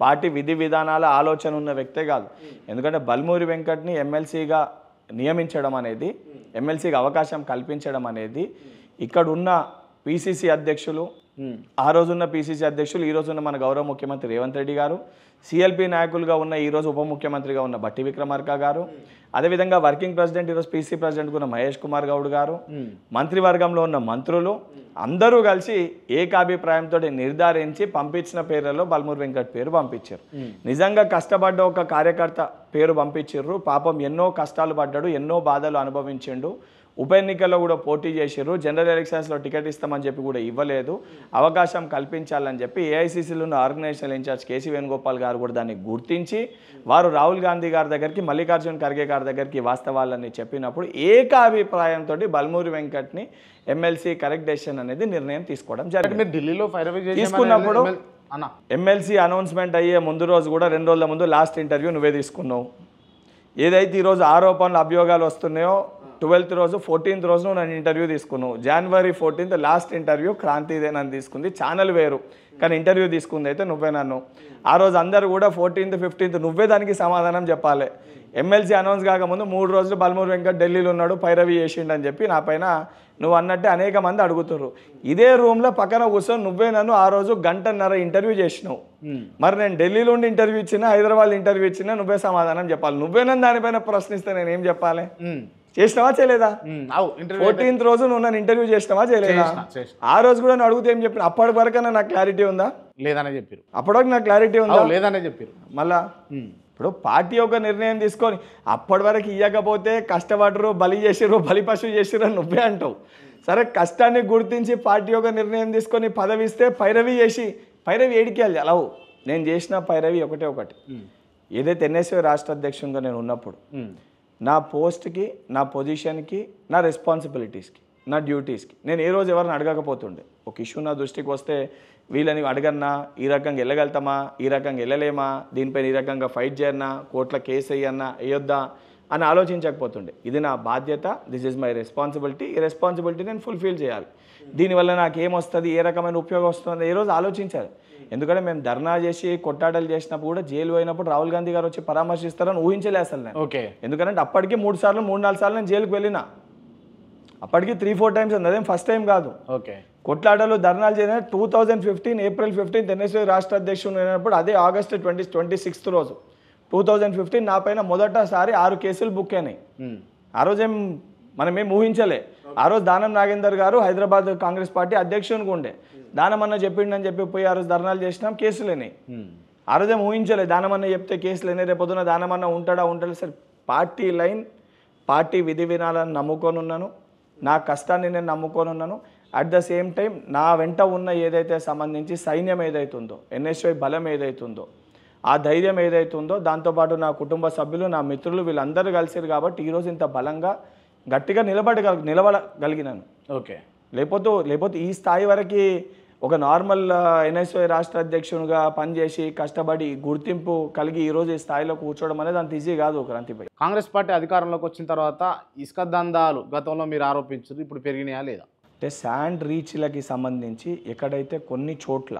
పార్టీ విధి విధానాల ఆలోచన ఉన్న వ్యక్తే కాదు. ఎందుకంటే బల్మూరి వెంకట్ని ఎమ్మెల్సీగా నియమించడం అనేది, ఎమ్మెల్సీకి అవకాశం కల్పించడం అనేది ఇక్కడ ఉన్న పిసిసి అధ్యక్షులు, ఆ రోజున్న పిసిసి అధ్యక్షులు, ఈ రోజున్న మన గౌరవ ముఖ్యమంత్రి రేవంత్ రెడ్డి గారు, సిఎల్పి నాయకులుగా ఉన్న ఈరోజు ఉప ముఖ్యమంత్రిగా ఉన్న బట్టి విక్రమార్క గారు, అదేవిధంగా వర్కింగ్ ప్రెసిడెంట్ ఈరోజు పిసి ప్రెసిడెంట్గా ఉన్న మహేష్ కుమార్ గౌడ్ గారు, మంత్రివర్గంలో ఉన్న మంత్రులు అందరూ కలిసి ఏకాభిప్రాయంతో నిర్ధారించి పంపించిన పేర్లలో బల్మూరి వెంకట్ పేరు పంపించారు. నిజంగా కష్టపడ్డ ఒక కార్యకర్త పేరు పంపించారు. పాపం ఎన్నో కష్టాలు పడ్డాడు, ఎన్నో బాధలు అనుభవించిండు. ఉప ఎన్నికల్లో కూడా పోటీ చేసారు, జనరల్ ఎలక్షన్స్లో టికెట్ ఇస్తామని చెప్పి కూడా ఇవ్వలేదు. అవకాశం కల్పించాలని చెప్పి ఏఐసిసిలో ఉన్న ఆర్గనైజేషనల్ ఇన్ఛార్జ్ కేసీ వేణుగోపాల్ గారు కూడా దాన్ని గుర్తించి వారు రాహుల్ గాంధీ గారి దగ్గరికి, మల్లికార్జున్ ఖర్గే గారి దగ్గరికి వాస్తవాలని చెప్పినప్పుడు ఏకాభిప్రాయంతో బల్మూరి వెంకట్ని ఎమ్మెల్సీ కరెక్ట్ డెసిషన్ అనేది నిర్ణయం తీసుకోవడం జరిగింది. ఢిల్లీలో తీసుకున్నప్పుడు ఎమ్మెల్సీ అనౌన్స్మెంట్ అయ్యే ముందు రోజు కూడా 2 రోజుల ముందు లాస్ట్ ఇంటర్వ్యూ నువ్వే తీసుకున్నావు. ఏదైతే ఈరోజు ఆరోపణలు అభియోగాలు వస్తున్నాయో 12th రోజు 14th రోజు నన్ను ఇంటర్వ్యూ తీసుకున్నావు. January 14th లాస్ట్ ఇంటర్వ్యూ క్రాంతిదే నన్ను తీసుకుంది, ఛానల్ వేరు కానీ ఇంటర్వ్యూ తీసుకుంది అయితే నువ్వే నన్ను. ఆ రోజు అందరూ కూడా 14th 15th నువ్వే దానికి సమాధానం చెప్పాలి. ఎమ్మెల్సీ అనౌన్స్ కాకముందు 3 రోజులు బల్మూరి వెంకట్ ఢిల్లీలో ఉన్నాడు, పైరవి చేసిండని చెప్పి నా పైన నువ్వు అన్నట్టే అనేక మంది అడుగుతున్నారు. ఇదే రూమ్లో పక్కన కూర్చొని నువ్వే నన్ను ఆ రోజు 1.5 గంట ఇంటర్వ్యూ చేసినావు. మరి నేను ఢిల్లీలో ఉండి ఇంటర్వ్యూ ఇచ్చినా, హైదరాబాద్ ఇంటర్వ్యూ ఇచ్చినా నువ్వే సమాధానం చెప్పాలి. నువ్వే నన్ను దానిపైన ప్రశ్నిస్తే నేనేం చెప్పాలి? చేసినావా చేయలేదా? 14th రోజు నువ్వు నన్ను ఇంటర్వ్యూ చేసినావా చేయలేదా? ఆ రోజు కూడా నువ్వు అడిగితే ఏం చెప్పిన? అప్పటి వరకైనా నాకు క్లారిటీ ఉందా? లేదనే చెప్పారు. అప్పటి వరకు నాకు క్లారిటీ ఉందా? లేదనే చెప్పారు. మళ్ళా ఇప్పుడు పార్టీ ఒక నిర్ణయం తీసుకొని అప్పటి వరకు ఇవ్వకపోతే కష్టపడరు, బలి చేసిర్రు, బలి పశువు చేసిర్రు అని నువ్వే అంటావు. సరే, కష్టాన్ని గుర్తించి పార్టీ ఒక నిర్ణయం తీసుకొని పదవి ఇస్తే పైరవి చేసి, పైరవి ఏడికేయాలి అలావు. నేను చేసిన పైరవి ఒకటి ఏదైతే ఎన్ఎస్ఏ రాష్ట్ర అధ్యక్షునిగా నేను ఉన్నప్పుడు నా పోస్ట్కి, నా పొజిషన్కి, నా రెస్పాన్సిబిలిటీస్కి, నా డ్యూటీస్కి నేను ఏ రోజు ఎవరిని అడగకపోతుండే. ఒక ఇష్యూ నా దృష్టికి వస్తే వీళ్ళని అడగన్నా, ఈ రకంగా వెళ్ళగలుగుతామా, ఈ రకంగా వెళ్ళలేమా, దీనిపైన ఈ రకంగా ఫైట్ చేయన్నా, కోర్టులో కేసు వేయన్నా వేయొద్దా అని ఆలోచించకపోతుండే. ఇది నా బాధ్యత, దిస్ ఈజ్ మై రెస్పాన్సిబిలిటీ, ఈ రెస్పాన్సిబిలిటీ నేను ఫుల్ఫిల్ చేయాలి. దీనివల్ల నాకు ఏమొస్తుంది, ఏ రకమైన ఉపయోగం వస్తుంది ఏ రోజు ఆలోచించాలి. ఎందుకంటే మేము ధర్నా చేసి కొట్టాటలు చేసినప్పుడు కూడా జైలు పోయినప్పుడు రాహుల్ గాంధీ గారు వచ్చి పరామర్శిస్తారని ఊహించలే అసలు నేను. ఓకే, ఎందుకంటే అప్పటికి 3-4 సార్లు నేను జైలుకి వెళ్ళినా, అప్పటికి 3-4 టైమ్స్ ఉంది, అదేం ఫస్ట్ టైం కాదు. ఓకే, కొట్లాటలు ధర్నాలు చేసిన 2015 April 15 ఎన్ఎస్ఏ రాష్ట్ర అధ్యక్షుడు అయినప్పుడు అదే August 26th రోజు 2015 నా పైన మొదటిసారి 6 కేసులు బుక్ అయినాయి. ఆ రోజేం మనమేం ఊహించలే. ఆ రోజు దానం నాగేందర్ గారు హైదరాబాద్ కాంగ్రెస్ పార్టీ అధ్యక్షునికి ఉండే. దానమన్న చెప్పిండని చెప్పి పోయి ఆ రోజు ధర్నాలు చేసినాం, కేసులు అయినాయి. ఆ రోజేం ఊహించలే దానమన్న చెప్తే కేసులు అయినాయి, రేపొద్దున దానమన్న ఉంటాడా సరే. పార్టీ లైన్, పార్టీ విధి వినాలని నమ్ముకొని ఉన్నాను, నా కష్టాన్ని నేను నమ్ముకొని ఉన్నాను. అట్ ద సేమ్ టైం నా వెంట ఉన్న ఏదైతే సంబంధించి సైన్యం ఏదైతుందో, ఎన్ఎస్ఐ బలం ఏదైతుందో, ఆ ధైర్యం ఏదైతుందో, దాంతోపాటు నా కుటుంబ సభ్యులు, నా మిత్రులు వీళ్ళందరూ కలిసిరు కాబట్టి ఈరోజు ఇంత బలంగా గట్టిగా నిలబడగలిగినాను. ఓకే, లేకపోతే ఈ స్థాయి వరకు ఒక నార్మల్ ఎన్ఎస్ఐ రాష్ట్ర అధ్యక్షునిగా పనిచేసి కష్టపడి గుర్తింపు కలిగి ఈరోజు ఈ స్థాయిలో కూర్చోవడం అనేది అంత ఈజీ కాదు. క్రాంతిపై కాంగ్రెస్ పార్టీ అధికారంలోకి వచ్చిన తర్వాత ఇసుక దందాలు గతంలో మీరు ఆరోపించారు, ఇప్పుడు పెరిగినాయా లేదా? అంటే శాండ్ రీచ్లకి సంబంధించి ఎక్కడైతే కొన్ని చోట్ల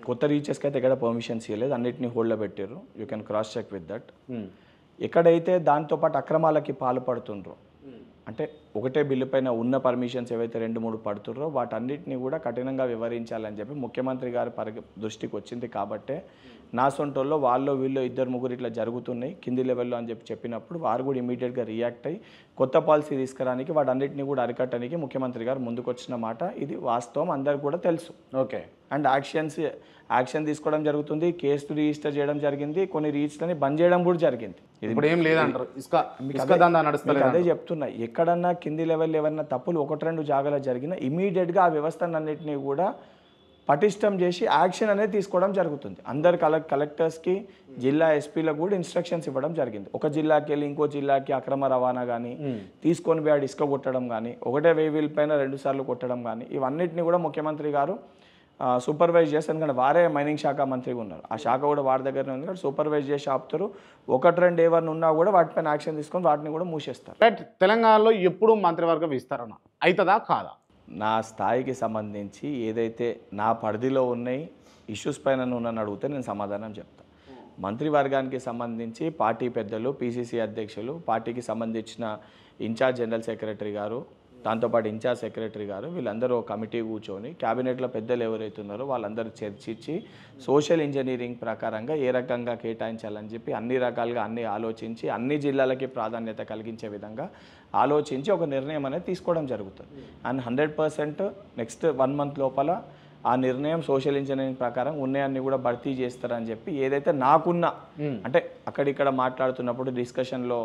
కొత్త రీచెస్కి అయితే ఎక్కడ పర్మిషన్స్ ఇవ్వలేదు, అన్నిటినీ హోల్డ్లో పెట్టారు. You can cross check with that. ఎక్కడైతే దాంతోపాటు అక్రమాలకి పాల్పడుతుండ్రో అంటే ఒకటే బిల్లు పైన ఉన్న పర్మిషన్స్ ఏవైతే 2-3 పడుతున్నారో వాటన్నిటిని కూడా కఠినంగా వివరించాలని చెప్పి ముఖ్యమంత్రి గారి దృష్టికి వచ్చింది. కాబట్టే నా సొంటోల్లో వాళ్ళు వీళ్ళు 2-3 ఇట్లా జరుగుతున్నాయి కింది లెవెల్లో అని చెప్పినప్పుడు వారు కూడా ఇమీడియట్గా రియాక్ట్ అయ్యి కొత్త పాలసీ తీసుకురానికి వాటన్నిటిని కూడా అరికట్టడానికి ముఖ్యమంత్రి గారు ముందుకు వచ్చిన మాట ఇది వాస్తవం, అందరికీ కూడా తెలుసు. ఓకే. అండ్ యాక్షన్ తీసుకోవడం జరుగుతుంది, కేసు రిజిస్టర్ చేయడం జరిగింది, కొన్ని రీచ్లని బంద్ చేయడం కూడా జరిగింది. ఇప్పుడు ఏం లేదంటారు, ఇసుక దందా నడుస్తుంది. అదే చెప్తున్నా, ఎక్కడన్నా కింది లెవెల్ ఏమన్నా తప్పులు 1-2 జాగాలో జరిగినా ఇమీడియట్గా ఆ వ్యవస్థలన్నింటినీ కూడా పటిష్టం చేసి యాక్షన్ అనేది తీసుకోవడం జరుగుతుంది. అందరు కలెక్టర్స్కి జిల్లా ఎస్పీలకు కూడా ఇన్స్ట్రక్షన్స్ ఇవ్వడం జరిగింది. ఒక జిల్లాకి వెళ్ళి ఇంకో జిల్లాకి అక్రమ రవాణా కానీ తీసుకొని పోయి ఇసుక కొట్టడం కానీ ఒకటే వెహికల్ పైన 2 సార్లు కొట్టడం కానీ ఇవన్నిటిని కూడా ముఖ్యమంత్రి గారు సూపర్వైజ్ చేస్తారు. ఎందుకంటే వారే మైనింగ్ శాఖ మంత్రిగా ఉన్నారు, ఆ శాఖ కూడా వారి దగ్గరనే ఉంది. సూపర్వైజ్ చేసి ఆపుతారు. 1-2 ఏవన్నీ ఉన్నా కూడా వాటిపైన యాక్షన్ తీసుకొని వాటిని కూడా మూసేస్తారు. రైట్. తెలంగాణలో ఎప్పుడు మంత్రివర్గ విస్తరణ అవుతుందా కాదా? నా స్థాయికి సంబంధించి ఏదైతే నా పరిధిలో ఉన్నాయి ఇష్యూస్ పైన నన్ను అడిగితే నేను సమాధానం చెప్తాను. మంత్రివర్గానికి సంబంధించి పార్టీ పెద్దలు, పిసిసి అధ్యక్షులు, పార్టీకి సంబంధించిన ఇన్ఛార్జ్ జనరల్ సెక్రటరీ గారు, దాంతోపాటు ఇన్ఛార్జ్ సెక్రటరీ గారు వీళ్ళందరూ ఒక కమిటీ కూర్చొని క్యాబినెట్లో పెద్దలు ఎవరైతే ఉన్నారో వాళ్ళందరూ చర్చించి సోషల్ ఇంజనీరింగ్ ప్రకారంగా ఏ రకంగా కేటాయించాలని చెప్పి అన్ని రకాలుగా అన్ని ఆలోచించి అన్ని జిల్లాలకి ప్రాధాన్యత కలిగించే విధంగా ఆలోచించి ఒక నిర్ణయం అనేది తీసుకోవడం జరుగుతుంది. అండ్ 100% నెక్స్ట్ 1 మంత్ లోపల ఆ నిర్ణయం సోషల్ ఇంజనీరింగ్ ప్రకారం ఉన్నాయన్ని కూడా భర్తీ చేస్తారని చెప్పి ఏదైతే నాకున్న అంటే అక్కడిక్కడ మాట్లాడుతున్నప్పుడు డిస్కషన్లో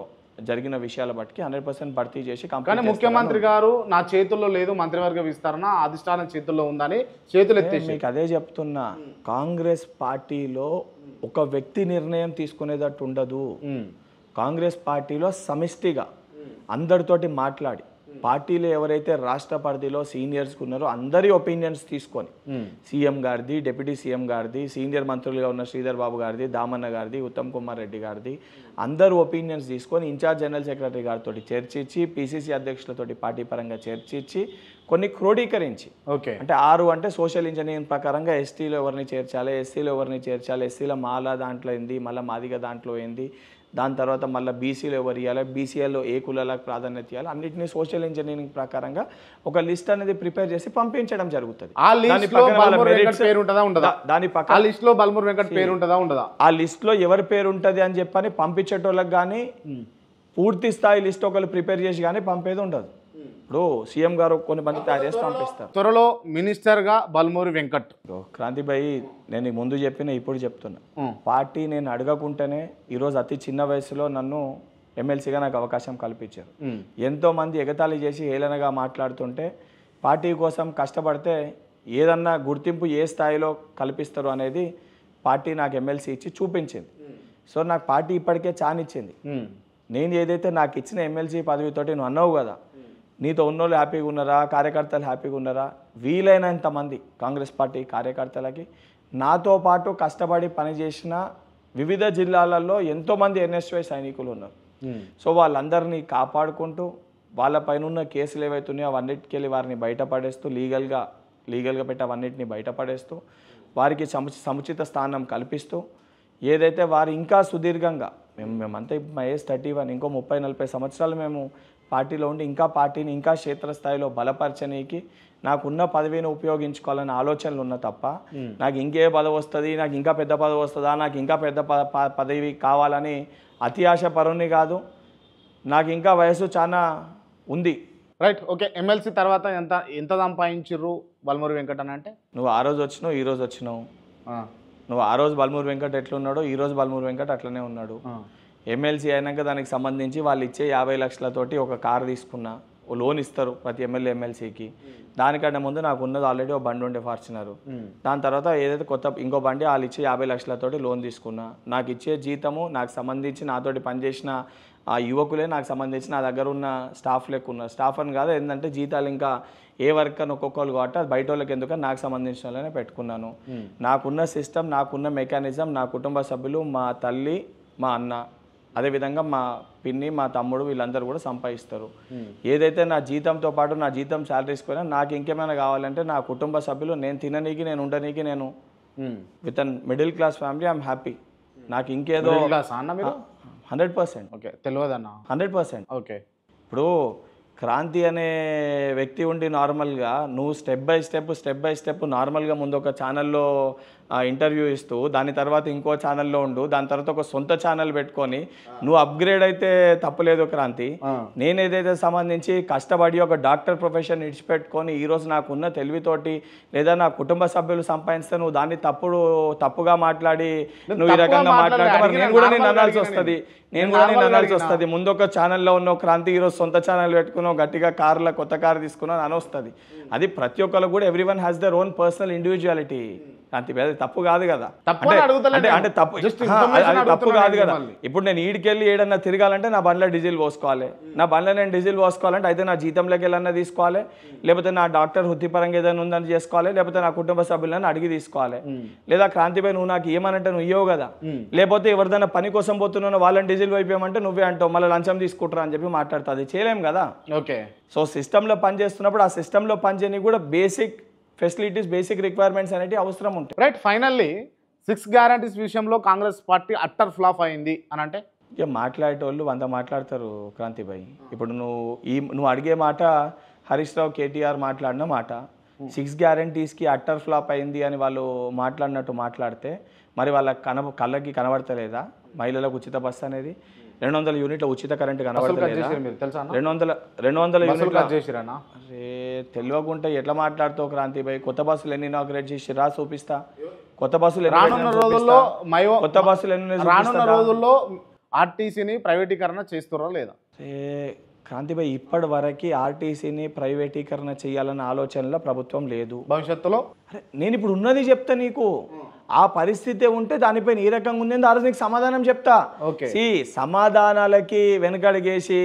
జరిగిన విషయాల బట్టి 100% భర్తీ చేసి కానీ ముఖ్యమంత్రి గారు నా చేతుల్లో లేదు మంత్రివర్గ విస్తరణ, అధిష్టానం చేతుల్లో ఉందని చేతులు ఎత్తేసి మీకు అదే చెప్తున్నా. కాంగ్రెస్ పార్టీలో ఒక వ్యక్తి నిర్ణయం తీసుకునేటట్టు ఉండదు. కాంగ్రెస్ పార్టీలో సమిష్టిగా అందరితోటి మాట్లాడి పార్టీలో ఎవరైతే రాష్ట్ర పరిధిలో సీనియర్స్ ఉన్నారో అందరి ఒపీనియన్స్ తీసుకొని సీఎం గారిది, డిప్యూటీ సీఎం గారిది, సీనియర్ మంత్రులుగా ఉన్న శ్రీధర్ బాబు గారిది, దామన్న గారిది, ఉత్తమ్ కుమార్ రెడ్డి గారిది అందరూ ఒపీనియన్స్ తీసుకొని ఇన్ఛార్జ్ జనరల్ సెక్రటరీ గారితో చర్చించి పిసిసి అధ్యక్షులతోటి పార్టీ పరంగా చర్చించి కొన్ని క్రోడీకరించి ఓకే అంటే 6 అంటే సోషల్ ఇంజనీరింగ్ ప్రకారంగా ఎస్టీలో ఎవరిని చేర్చాలి, ఎస్సీలో ఎవరిని చేర్చాలి, ఎస్సీలో మాలా దాంట్లో ఏంది, మళ్ళీ మాదిగ దాంట్లో ఏంది, దాని తర్వాత మళ్ళీ బీసీలో ఎవరు ఇవ్వాలి, బీసీఎల్లో ఏ కులాలకు ప్రాధాన్యత ఇవ్వాలి, అన్నింటినీ సోషల్ ఇంజనీరింగ్ ప్రకారంగా ఒక లిస్ట్ అనేది ప్రిపేర్ చేసి పంపించడం జరుగుతుంది. ఆ లిస్ట్లో బల్మూర్ వెంకట్ పేరు ఉంటుందా ఉండదా? ఆ లిస్ట్లో ఎవరి పేరు ఉంటుంది అని చెప్పని పంపించేటోళ్ళకి కానీ పూర్తి స్థాయి లిస్ట్ ఒకళ్ళు ప్రిపేర్ చేసి కానీ పంపేది ఉండదు. ఇప్పుడు సీఎం గారు కొన్ని మంది తయారు చేసి పంపిస్తారు. త్వరలో మినిస్టర్గా బల్మూరి వెంకట్. క్రాంతిభాయి నేను ముందు చెప్పిన ఇప్పుడు చెప్తున్నా, పార్టీ నేను అడగకుంటేనే ఈరోజు అతి చిన్న వయసులో నన్ను ఎమ్మెల్సీగా నాకు అవకాశం కల్పించారు. ఎంతోమంది ఎగతాళి చేసి హేళనగా మాట్లాడుతుంటే పార్టీ కోసం కష్టపడితే ఏదన్నా గుర్తింపు ఏ స్థాయిలో కల్పిస్తారు అనేది పార్టీ నాకు ఎమ్మెల్సీ ఇచ్చి చూపించింది. సో నాకు పార్టీ ఇప్పటికే చానిచ్చింది. నేను ఏదైతే నాకు ఇచ్చిన ఎమ్మెల్సీ పదవితోటి నువ్వు అన్నావు కదా, నీతో ఉన్నోళ్ళు హ్యాపీగా ఉన్నారా, కార్యకర్తలు హ్యాపీగా ఉన్నారా, వీలైనంత మంది కాంగ్రెస్ పార్టీ కార్యకర్తలకి నాతో పాటు కష్టపడి పనిచేసిన వివిధ జిల్లాలలో ఎంతోమంది ఎన్ఎస్వై సైనికులు ఉన్నారు. సో వాళ్ళందరినీ కాపాడుకుంటూ వాళ్ళపైన ఉన్న కేసులు ఏవైతున్నాయో అవన్నిటికి వెళ్ళి వారిని బయటపడేస్తూ లీగల్గా పెట్టి అవన్నిటిని బయటపడేస్తూ వారికి సముచిత స్థానం కల్పిస్తూ ఏదైతే వారు ఇంకా సుదీర్ఘంగా మేమంతా మా ఏజ్ 31 ఇంకో 30-40 సంవత్సరాలు మేము పార్టీలో ఉండి ఇంకా పార్టీని ఇంకా క్షేత్రస్థాయిలో బలపరచనీకి నాకున్న పదవిని ఉపయోగించుకోవాలనే ఆలోచనలు ఉన్న తప్ప నాకు ఇంకే పదవి వస్తుంది, నాకు ఇంకా పెద్ద పదవి వస్తుందా, నాకు ఇంకా పెద్ద పదవి కావాలని అతి ఆశ పరుణ్ణి కాదు. నాకు ఇంకా వయసు చాలా ఉంది. రైట్. ఓకే. ఎమ్మెల్సీ తర్వాత ఎంత సంపాదించారు బల్మూరి వెంకట్ అని అంటే? నువ్వు ఆ రోజు వచ్చినావు, ఈ రోజు వచ్చినావు. నువ్వు ఆ రోజు బల్మూరి వెంకట్ ఎట్లున్నాడో ఈ రోజు బల్మూరి వెంకట్ అట్లనే ఉన్నాడు. ఎమ్మెల్సీ అయినాక దానికి సంబంధించి వాళ్ళు ఇచ్చే 50 లక్షలతోటి ఒక కారు తీసుకున్నా, ఓ లోన్ ఇస్తారు ప్రతి ఎమ్మెల్సీకి. దానికంటే ముందు నాకు ఉన్నది ఆల్రెడీ ఒక బండి ఉండే ఫార్చునర్. దాని తర్వాత ఏదైతే కొత్త ఇంకో బండి వాళ్ళు ఇచ్చే 50 లక్షలతోటి లోన్ తీసుకున్నా. నాకు ఇచ్చే జీతము నాకు సంబంధించి నాతోటి పనిచేసిన ఆ యువకులే నాకు సంబంధించి నా దగ్గర ఉన్న స్టాఫ్ లెక్క ఉన్నారు. స్టాఫ్ అని కాదు, ఏంటంటే జీతాలు ఇంకా ఏ వర్క్ అని ఒక్కొక్కరు కాబట్టి అది బయట వాళ్ళకి ఎందుకని నాకు సంబంధించిన వాళ్ళనే పెట్టుకున్నాను. నాకున్న సిస్టమ్, నాకున్న మెకానిజం, నా కుటుంబ సభ్యులు, మా తల్లి, మా అన్న, అదేవిధంగా మా పిన్ని, మా తమ్ముడు వీళ్ళందరూ కూడా సంపాదిస్తారు. ఏదైతే నా జీతంతో పాటు నా జీతం శాలరీస్ పోయినా నాకు ఇంకేమైనా కావాలంటే నా కుటుంబ సభ్యులు నేను తిననీకి, నేను ఉండనీకి, నేను with an middle class family I'm happy. నాకు ఇంకేదో 100%. ఓకే, తెలియదన్నా. 100%. ఓకే. ఇప్పుడు క్రాంతి అనే వ్యక్తి ఉండి నార్మల్గా నువ్వు స్టెప్ బై స్టెప్ నార్మల్గా ముందు ఒక ఛానల్లో ఇంటర్వ్యూ ఇస్తూ దాని తర్వాత ఇంకో ఛానల్లో ఉండు, దాని తర్వాత ఒక సొంత ఛానల్ పెట్టుకొని నువ్వు అప్గ్రేడ్ అయితే తప్పులేదు క్రాంతి. నేను ఏదైతే సంబంధించి కష్టపడి ఒక డాక్టర్ ప్రొఫెషన్ ఇడిచిపెట్టుకొని ఈరోజు నాకున్న తెలివితోటి లేదా నా కుటుంబ సభ్యులు సంపాదిస్తే నువ్వు దాన్ని తప్పుగా మాట్లాడి నువ్వు ఈ రకంగా మాట్లాడితే మరి నేను కూడా నేను అనాల్సి వస్తుంది. ముందు ఒక ఛానల్లో ఉన్న క్రాంతి ఈరోజు సొంత ఛానల్ పెట్టుకున్నావు, గట్టిగా కొత్త కారు తీసుకున్నావు అని వస్తుంది. అది ప్రతి ఒక్కరు కూడా everyone has their own personal individuality. అంతే తప్పు కాదు కదా, అంటే తప్పు కాదు కదా. ఇప్పుడు నేను ఈడికెళ్ళి ఏడన్నా తిరగాలంటే నా బండ్లో డీజిల్ పోసుకోవాలి, నా బండ్లో నేను డీజిల్ పోసుకోవాలంటే అయితే నా జీతంలోకి వెళ్ళన్నా తీసుకోవాలి, లేకపోతే నా డాక్టర్ వృత్తిపరంగా ఏదైనా ఉందని చేసుకోవాలి, లేకపోతే నా కుటుంబ సభ్యులను అడిగి తీసుకోవాలి. లేదా క్రాంతిపై నువ్వు నాకు ఏమనంటే నువ్వు ఇవ్వవు కదా, లేకపోతే ఎవరిదైనా పని కోసం పోతున్నావు వాళ్ళని డీజిల్ వైపోయామంటే నువ్వే అంటావు మళ్ళీ లంచం తీసుకుంటారా అని చెప్పి మాట్లాడుతుంది. చేయలేం కదా. ఓకే, సో సిస్టంలో పనిచేస్తున్నప్పుడు ఆ సిస్టంలో పనిచేయని కూడా బేసిక్ ఫెసిలిటీస్, బేసిక్ రిక్వైర్మెంట్స్ అనేవి అవసరం ఉంటాయి. రైట్. ఫైనల్లీ 6 గ్యారంటీస్ విషయంలో కాంగ్రెస్ పార్టీ అట్టర్ ఫ్లాప్ అయింది అని అంటే ఇక మాట్లాడేటోళ్ళు 100 మాట్లాడతారు క్రాంతిభాయ్. ఇప్పుడు నువ్వు అడిగే మాట హరీష్ రావు కేటీఆర్ మాట్లాడిన మాట 6 గ్యారంటీస్కి అట్టర్ ఫ్లాప్ అయింది అని వాళ్ళు మాట్లాడినట్టు మాట్లాడితే మరి వాళ్ళ కళ్ళకి కనబడతలేదా? మహిళలకు ఉచిత బస్సు అనేది 200 యూనిట్ల ఉచిత కరెంట్ కనబడతలేదా? 200 యూనిట్ల అరే తెలియకుంటే ఎట్లా మాట్లాడుతావు క్రాంతిభాయ్? కొత్త బస్సులు ఎన్ని ఇనాగ్రేట్ చేసిరా చూపిస్తా. కొత్త బస్సులు రానున్న రోజుల్లో ఆర్టీసీని ప్రైవేటీకరణ చేస్తారా లేదా? క్రాంతిభాయ్ ఇప్పటి వరకు ఆర్టీసీని ప్రైవేటీకరణ చేయాలన్న ఆలోచనలో ప్రభుత్వం లేదు. భవిష్యత్తులో అరే నేను ఇప్పుడు ఉన్నది చెప్తా నీకు, ఆ పరిస్థితి ఉంటే దానిపైన ఈ రకంగా ఉంది ఆ రోజు నీకు సమాధానం చెప్తా. సమాధానాలకి వెనకడిగేసి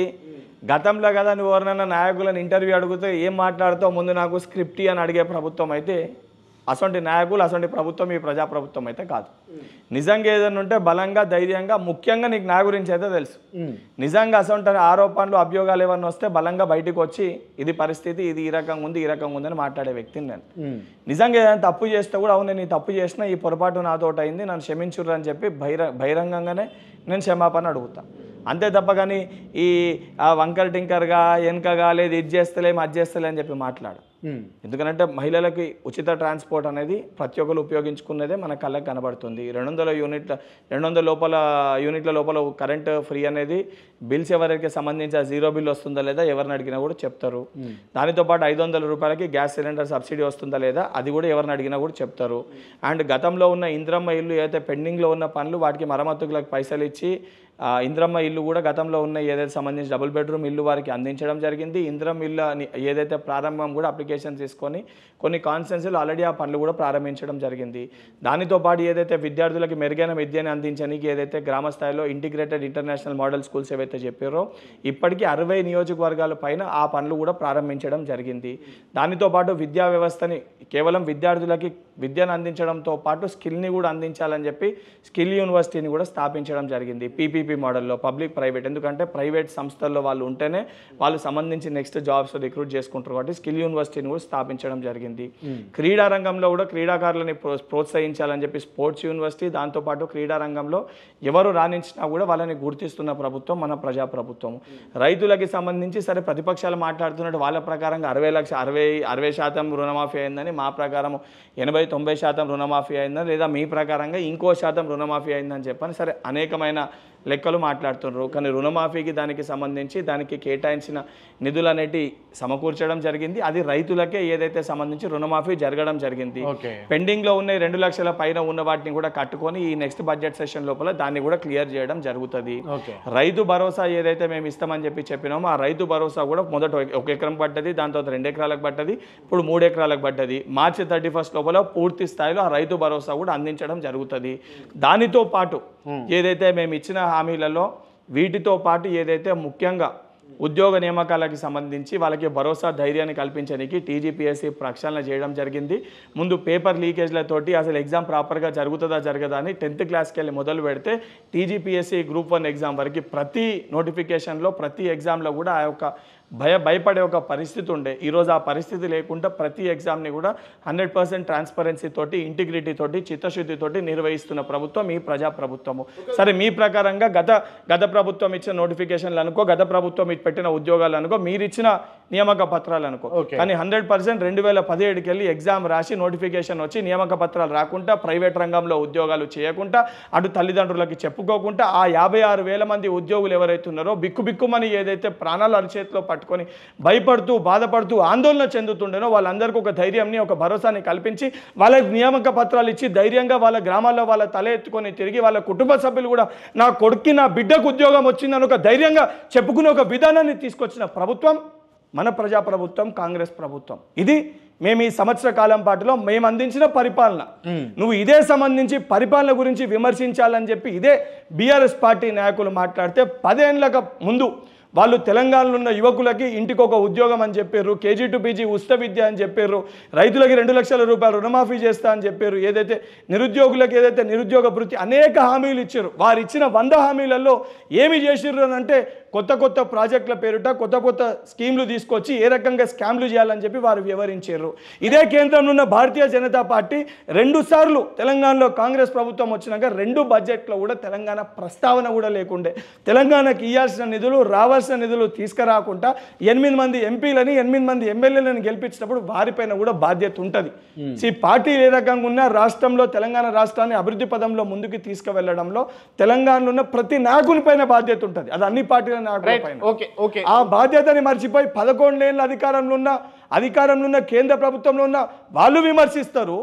గతంలో కదా నువ్వు ఎవరినైనా నాయకులను ఇంటర్వ్యూ అడిగితే ఏం మాట్లాడుతావు ముందు నాకు స్క్రిప్ట్ అని అడిగే ప్రభుత్వం అయితే అసొంటి నాయకులు అసొంటి ప్రభుత్వం ఈ ప్రజాప్రభుత్వం అయితే కాదు. నిజంగా ఏదైనా ఉంటే బలంగా ధైర్యంగా, ముఖ్యంగా నీకు నా గురించి అయితే తెలుసు, నిజంగా అసొంటి ఆరోపణలు అభియోగాలు ఏమన్నా వస్తే బలంగా బయటకు వచ్చి ఇది పరిస్థితి, ఇది ఈ రకంగా ఉంది ఈ రకంగా ఉందని మాట్లాడే వ్యక్తిని నేను. నిజంగా ఏదైనా తప్పు చేస్తే కూడా అవును నేను ఈ తప్పు చేసినా ఈ పొరపాటు నాతోటి అయింది నన్ను క్షమించుర్రు అని చెప్పి బహిరంగంగానే నేను క్షమాపణ అడుగుతా. అంతే తప్ప కానీ ఈ వంకర్ టింకర్గా వెనకగా లేదు ఇది చేస్తలేం అది చేస్తలే అని చెప్పి మాట్లాడు. ఎందుకంటే మహిళలకి ఉచిత ట్రాన్స్పోర్ట్ అనేది ప్రతి ఒక్కరు ఉపయోగించుకున్నదే మన కళ్ళకి కనబడుతుంది. 200 యూనిట్ల లోపల కరెంట్ ఫ్రీ అనేది బిల్స్ ఎవరికి సంబంధించి జీరో బిల్ వస్తుందా లేదా ఎవరిని అడిగినా కూడా చెప్తారు. దానితో పాటు 500 రూపాయలకి గ్యాస్ సిలిండర్ సబ్సిడీ వస్తుందా లేదా అది కూడా ఎవరిని అడిగినా కూడా చెప్తారు. అండ్ గతంలో ఉన్న ఇంద్రమ్మ ఇల్లు ఏదైతే పెండింగ్లో ఉన్న పనులు వాటికి మరమ్మతులకు పైసలు ఇచ్చి ఇంద్రమ్మ ఇల్లు కూడా గతంలో ఉన్న ఏదైతే సంబంధించి డబుల్ బెడ్రూమ్ ఇల్లు వారికి అందించడం జరిగింది. ఇంద్రమ్మ ఇల్లు ఏదైతే ప్రారంభం కూడా అప్లికేషన్ తీసుకొని కొన్ని కాన్స్టిట్యున్సీలు ఆల్రెడీ ఆ పనులు కూడా ప్రారంభించడం జరిగింది. దానితో పాటు ఏదైతే విద్యార్థులకి మెరుగైన విద్యను అందించడానికి ఏదైతే గ్రామ స్థాయిలో ఇంటిగ్రేటెడ్ ఇంటర్నేషనల్ మోడల్ స్కూల్స్ ఏవైతే చెప్పారో ఇప్పటికీ 60 నియోజకవర్గాల పైన ఆ పనులు కూడా ప్రారంభించడం జరిగింది. దానితో పాటు విద్యా వ్యవస్థని కేవలం విద్యార్థులకి విద్యను అందించడంతో పాటు స్కిల్ని కూడా అందించాలని చెప్పి స్కిల్ యూనివర్సిటీని కూడా స్థాపించడం జరిగింది. పీపీపీ మోడల్లో పబ్లిక్ ప్రైవేట్, ఎందుకంటే ప్రైవేట్ సంస్థల్లో వాళ్ళు ఉంటేనే వాళ్ళు సంబంధించి నెక్స్ట్ జాబ్స్ రిక్రూట్ చేసుకుంటారు కాబట్టి స్కిల్ యూనివర్సిటీని కూడా స్థాపించడం జరిగింది. క్రీడా రంగంలో కూడా క్రీడాకారులని ప్రోత్సహించాలని చెప్పి స్పోర్ట్స్ యూనివర్సిటీ, దాంతోపాటు క్రీడా రంగంలో ఎవరు రాణించినా కూడా వాళ్ళని గుర్తిస్తున్న ప్రభుత్వం మన ప్రజాప్రభుత్వం. రైతులకి సంబంధించి సరే ప్రతిపక్షాలు మాట్లాడుతున్నట్టు వాళ్ళ ప్రకారంగా 60% రుణమాఫీ అయిందని, మా ప్రకారం 80-90% రుణమాఫీ అయిందని, లేదా మీ ప్రకారంగా ఇంకో శాతం రుణమాఫీ అయిందని చెప్పని సరే అనేకమైన లెక్కలు మాట్లాడుతున్నారు. కానీ రుణమాఫీకి దానికి సంబంధించి దానికి కేటాయించిన నిధులు అనేటి సమకూర్చడం జరిగింది. అది రైతులకే ఏదైతే సంబంధించి రుణమాఫీ జరగడం జరిగింది. పెండింగ్లో ఉన్న 2 లక్షల పైన ఉన్న వాటిని కూడా కట్టుకొని ఈ నెక్స్ట్ బడ్జెట్ సెషన్ లోపల దాన్ని కూడా క్లియర్ చేయడం జరుగుతుంది. రైతు భరోసా ఏదైతే మేము ఇస్తామని చెప్పినామో ఆ రైతు భరోసా కూడా మొదట 1 ఎకరం పడ్డది, దాని తర్వాత 2 ఎకరాలకు పడ్డది, ఇప్పుడు 3 ఎకరాలకు పడ్డది. మార్చి 31 లోపల పూర్తి స్థాయిలో ఆ రైతు భరోసా కూడా అందించడం జరుగుతుంది. దానితో పాటు ఏదైతే మేము ఇచ్చిన హామీలలో వీటితో పాటు ఏదైతే ముఖ్యంగా ఉద్యోగ నియామకాలకు సంబంధించి వాళ్ళకి భరోసా ధైర్యాన్ని కల్పించడానికి టీజీపీఎస్సీ ప్రక్షాళన చేయడం జరిగింది. ముందు పేపర్ లీకేజ్లతోటి అసలు ఎగ్జామ్ ప్రాపర్గా జరుగుతుందా జరగదా అని 10th క్లాస్కి వెళ్ళి మొదలు పెడితే టీజీపీఎస్సీ గ్రూప్ 1 ఎగ్జామ్ వరకు ప్రతి నోటిఫికేషన్లో ప్రతి ఎగ్జామ్లో కూడా ఆ యొక్క భయపడే ఒక పరిస్థితి ఉండే. ఈరోజు ఆ పరిస్థితి లేకుండా ప్రతి ఎగ్జామ్ని కూడా 100% ట్రాన్స్పరెన్సీ తోటి, ఇంటిగ్రిటీ తోటి, చిత్తశుద్ధితోటి నిర్వహిస్తున్న ప్రభుత్వం ఈ ప్రజాప్రభుత్వము. సరే, మీ ప్రకారంగా గత ప్రభుత్వం ఇచ్చిన నోటిఫికేషన్లు అనుకో, గత ప్రభుత్వం పెట్టిన ఉద్యోగాలు అనుకో, మీరు ఇచ్చిన నియామక పత్రాలు అనుకో, కానీ 100% 2017కి వెళ్ళి ఎగ్జామ్ రాసి నోటిఫికేషన్ వచ్చి నియామక పత్రాలు రాకుండా, ప్రైవేట్ రంగంలో ఉద్యోగాలు చేయకుండా, అటు తల్లిదండ్రులకి చెప్పుకోకుండా ఆ 56,000 మంది ఉద్యోగులు ఎవరైతే ఉన్నారో బిక్కుమని ఏదైతే ప్రాణాలు అరిచేతిలో పట్టుకొని భయపడుతూ, బాధపడుతూ, ఆందోళన చెందుతుండేనో వాళ్ళందరికీ ఒక ధైర్యంని, ఒక భరోసాని కల్పించి వాళ్ళకి నియామక పత్రాలు ఇచ్చి ధైర్యంగా వాళ్ళ గ్రామాల్లో వాళ్ళ తల ఎత్తుకొని తిరిగి వాళ్ళ కుటుంబ సభ్యులు కూడా నా కొడుక్కి, నా బిడ్డకు ఉద్యోగం వచ్చిందని ఒక ధైర్యంగా చెప్పుకునే ఒక విధానాన్ని తీసుకొచ్చిన ప్రభుత్వం మన ప్రజాప్రభుత్వం, కాంగ్రెస్ ప్రభుత్వం. ఇది మేము ఈ సంవత్సర కాలం పాటులో మేము అందించిన పరిపాలన. నువ్వు ఇదే సంబంధించి పరిపాలన గురించి విమర్శించాలని చెప్పి ఇదే బీఆర్ఎస్ పార్టీ నాయకులు మాట్లాడితే 10 ఏళ్లకు ముందు వాళ్ళు తెలంగాణలో ఉన్న యువకులకి ఇంటికి ఒక ఉద్యోగం అని చెప్పారు, కేజీ టు పీజీ ఉచిత విద్య అని చెప్పారు, రైతులకి 2 లక్షల రూపాయలు రుణమాఫీ చేస్తా అని చెప్పారు, ఏదైతే నిరుద్యోగులకు ఏదైతే నిరుద్యోగ భృతి అనేక హామీలు ఇచ్చారు. వారు ఇచ్చిన 100 హామీలలో ఏమి చేసిర్రు అని అంటే కొత్త ప్రాజెక్టుల పేరుట కొత్త స్కీమ్లు తీసుకొచ్చి ఏ రకంగా స్కామ్లు చేయాలని చెప్పి వారు వివరించారు. ఇదే కేంద్రంలో ఉన్న భారతీయ జనతా పార్టీ 2 సార్లు తెలంగాణలో కాంగ్రెస్ ప్రభుత్వం వచ్చినాక 2 బడ్జెట్లో కూడా తెలంగాణ ప్రస్తావన కూడా లేకుండే. తెలంగాణకి ఇవ్వాల్సిన నిధులు, రావాల్సిన నిధులు తీసుకురాకుండా 8 మంది ఎంపీలని, 8 మంది ఎమ్మెల్యేలను గెలిపించినప్పుడు వారిపైన కూడా బాధ్యత ఉంటుంది. ఈ పార్టీ ఏ రకంగా ఉన్నా రాష్ట్రంలో తెలంగాణ రాష్ట్రాన్ని అభివృద్ధి పదంలో ముందుకు తీసుకువెళ్లడంలో తెలంగాణలో ఉన్న ప్రతి నాయకుని పైన బాధ్యత ఉంటుంది. అది అన్ని పార్టీల నాయకుల పైన. ఆ బాధ్యతని మర్చిపోయి 11 ఏళ్ళ అధికారంలో ఉన్న కేంద్ర ప్రభుత్వంలో ఉన్న వాళ్ళు విమర్శిస్తారు.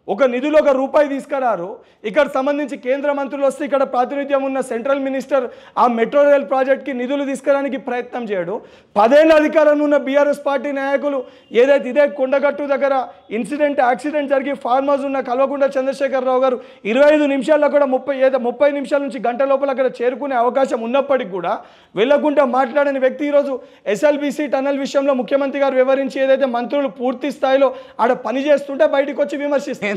ఒక నిధులు ఒక రూపాయి తీసుకురారు. ఇక్కడ సంబంధించి కేంద్ర మంత్రులు వస్తే ఇక్కడ ప్రాతినిధ్యం ఉన్న సెంట్రల్ మినిస్టర్ ఆ మెట్రో రైల్ ప్రాజెక్ట్కి నిధులు తీసుకురానికి ప్రయత్నం చేయడు. 10 ఏళ్ళ అధికారంలో ఉన్న బీఆర్ఎస్ పార్టీ నాయకులు ఏదైతే ఇదే కొండగట్టు దగ్గర యాక్సిడెంట్ జరిగి ఫార్మ్ హౌస్ ఉన్న కల్వకుంట్ల చంద్రశేఖరరావు గారు 25 నిమిషాల్లో కూడా 30 నిమిషాల నుంచి గంట లోపల అక్కడ చేరుకునే అవకాశం ఉన్నప్పటికీ కూడా వెళ్ళకుండా మాట్లాడని వ్యక్తి ఈరోజు ఎస్ఎల్బీసీ టన్నెల్ విషయంలో ముఖ్యమంత్రి గారు వివరించి ఏదైతే మంత్రులు పూర్తి స్థాయిలో ఆడ పని చేస్తుంటే బయటకు వచ్చి విమర్శిస్తారు.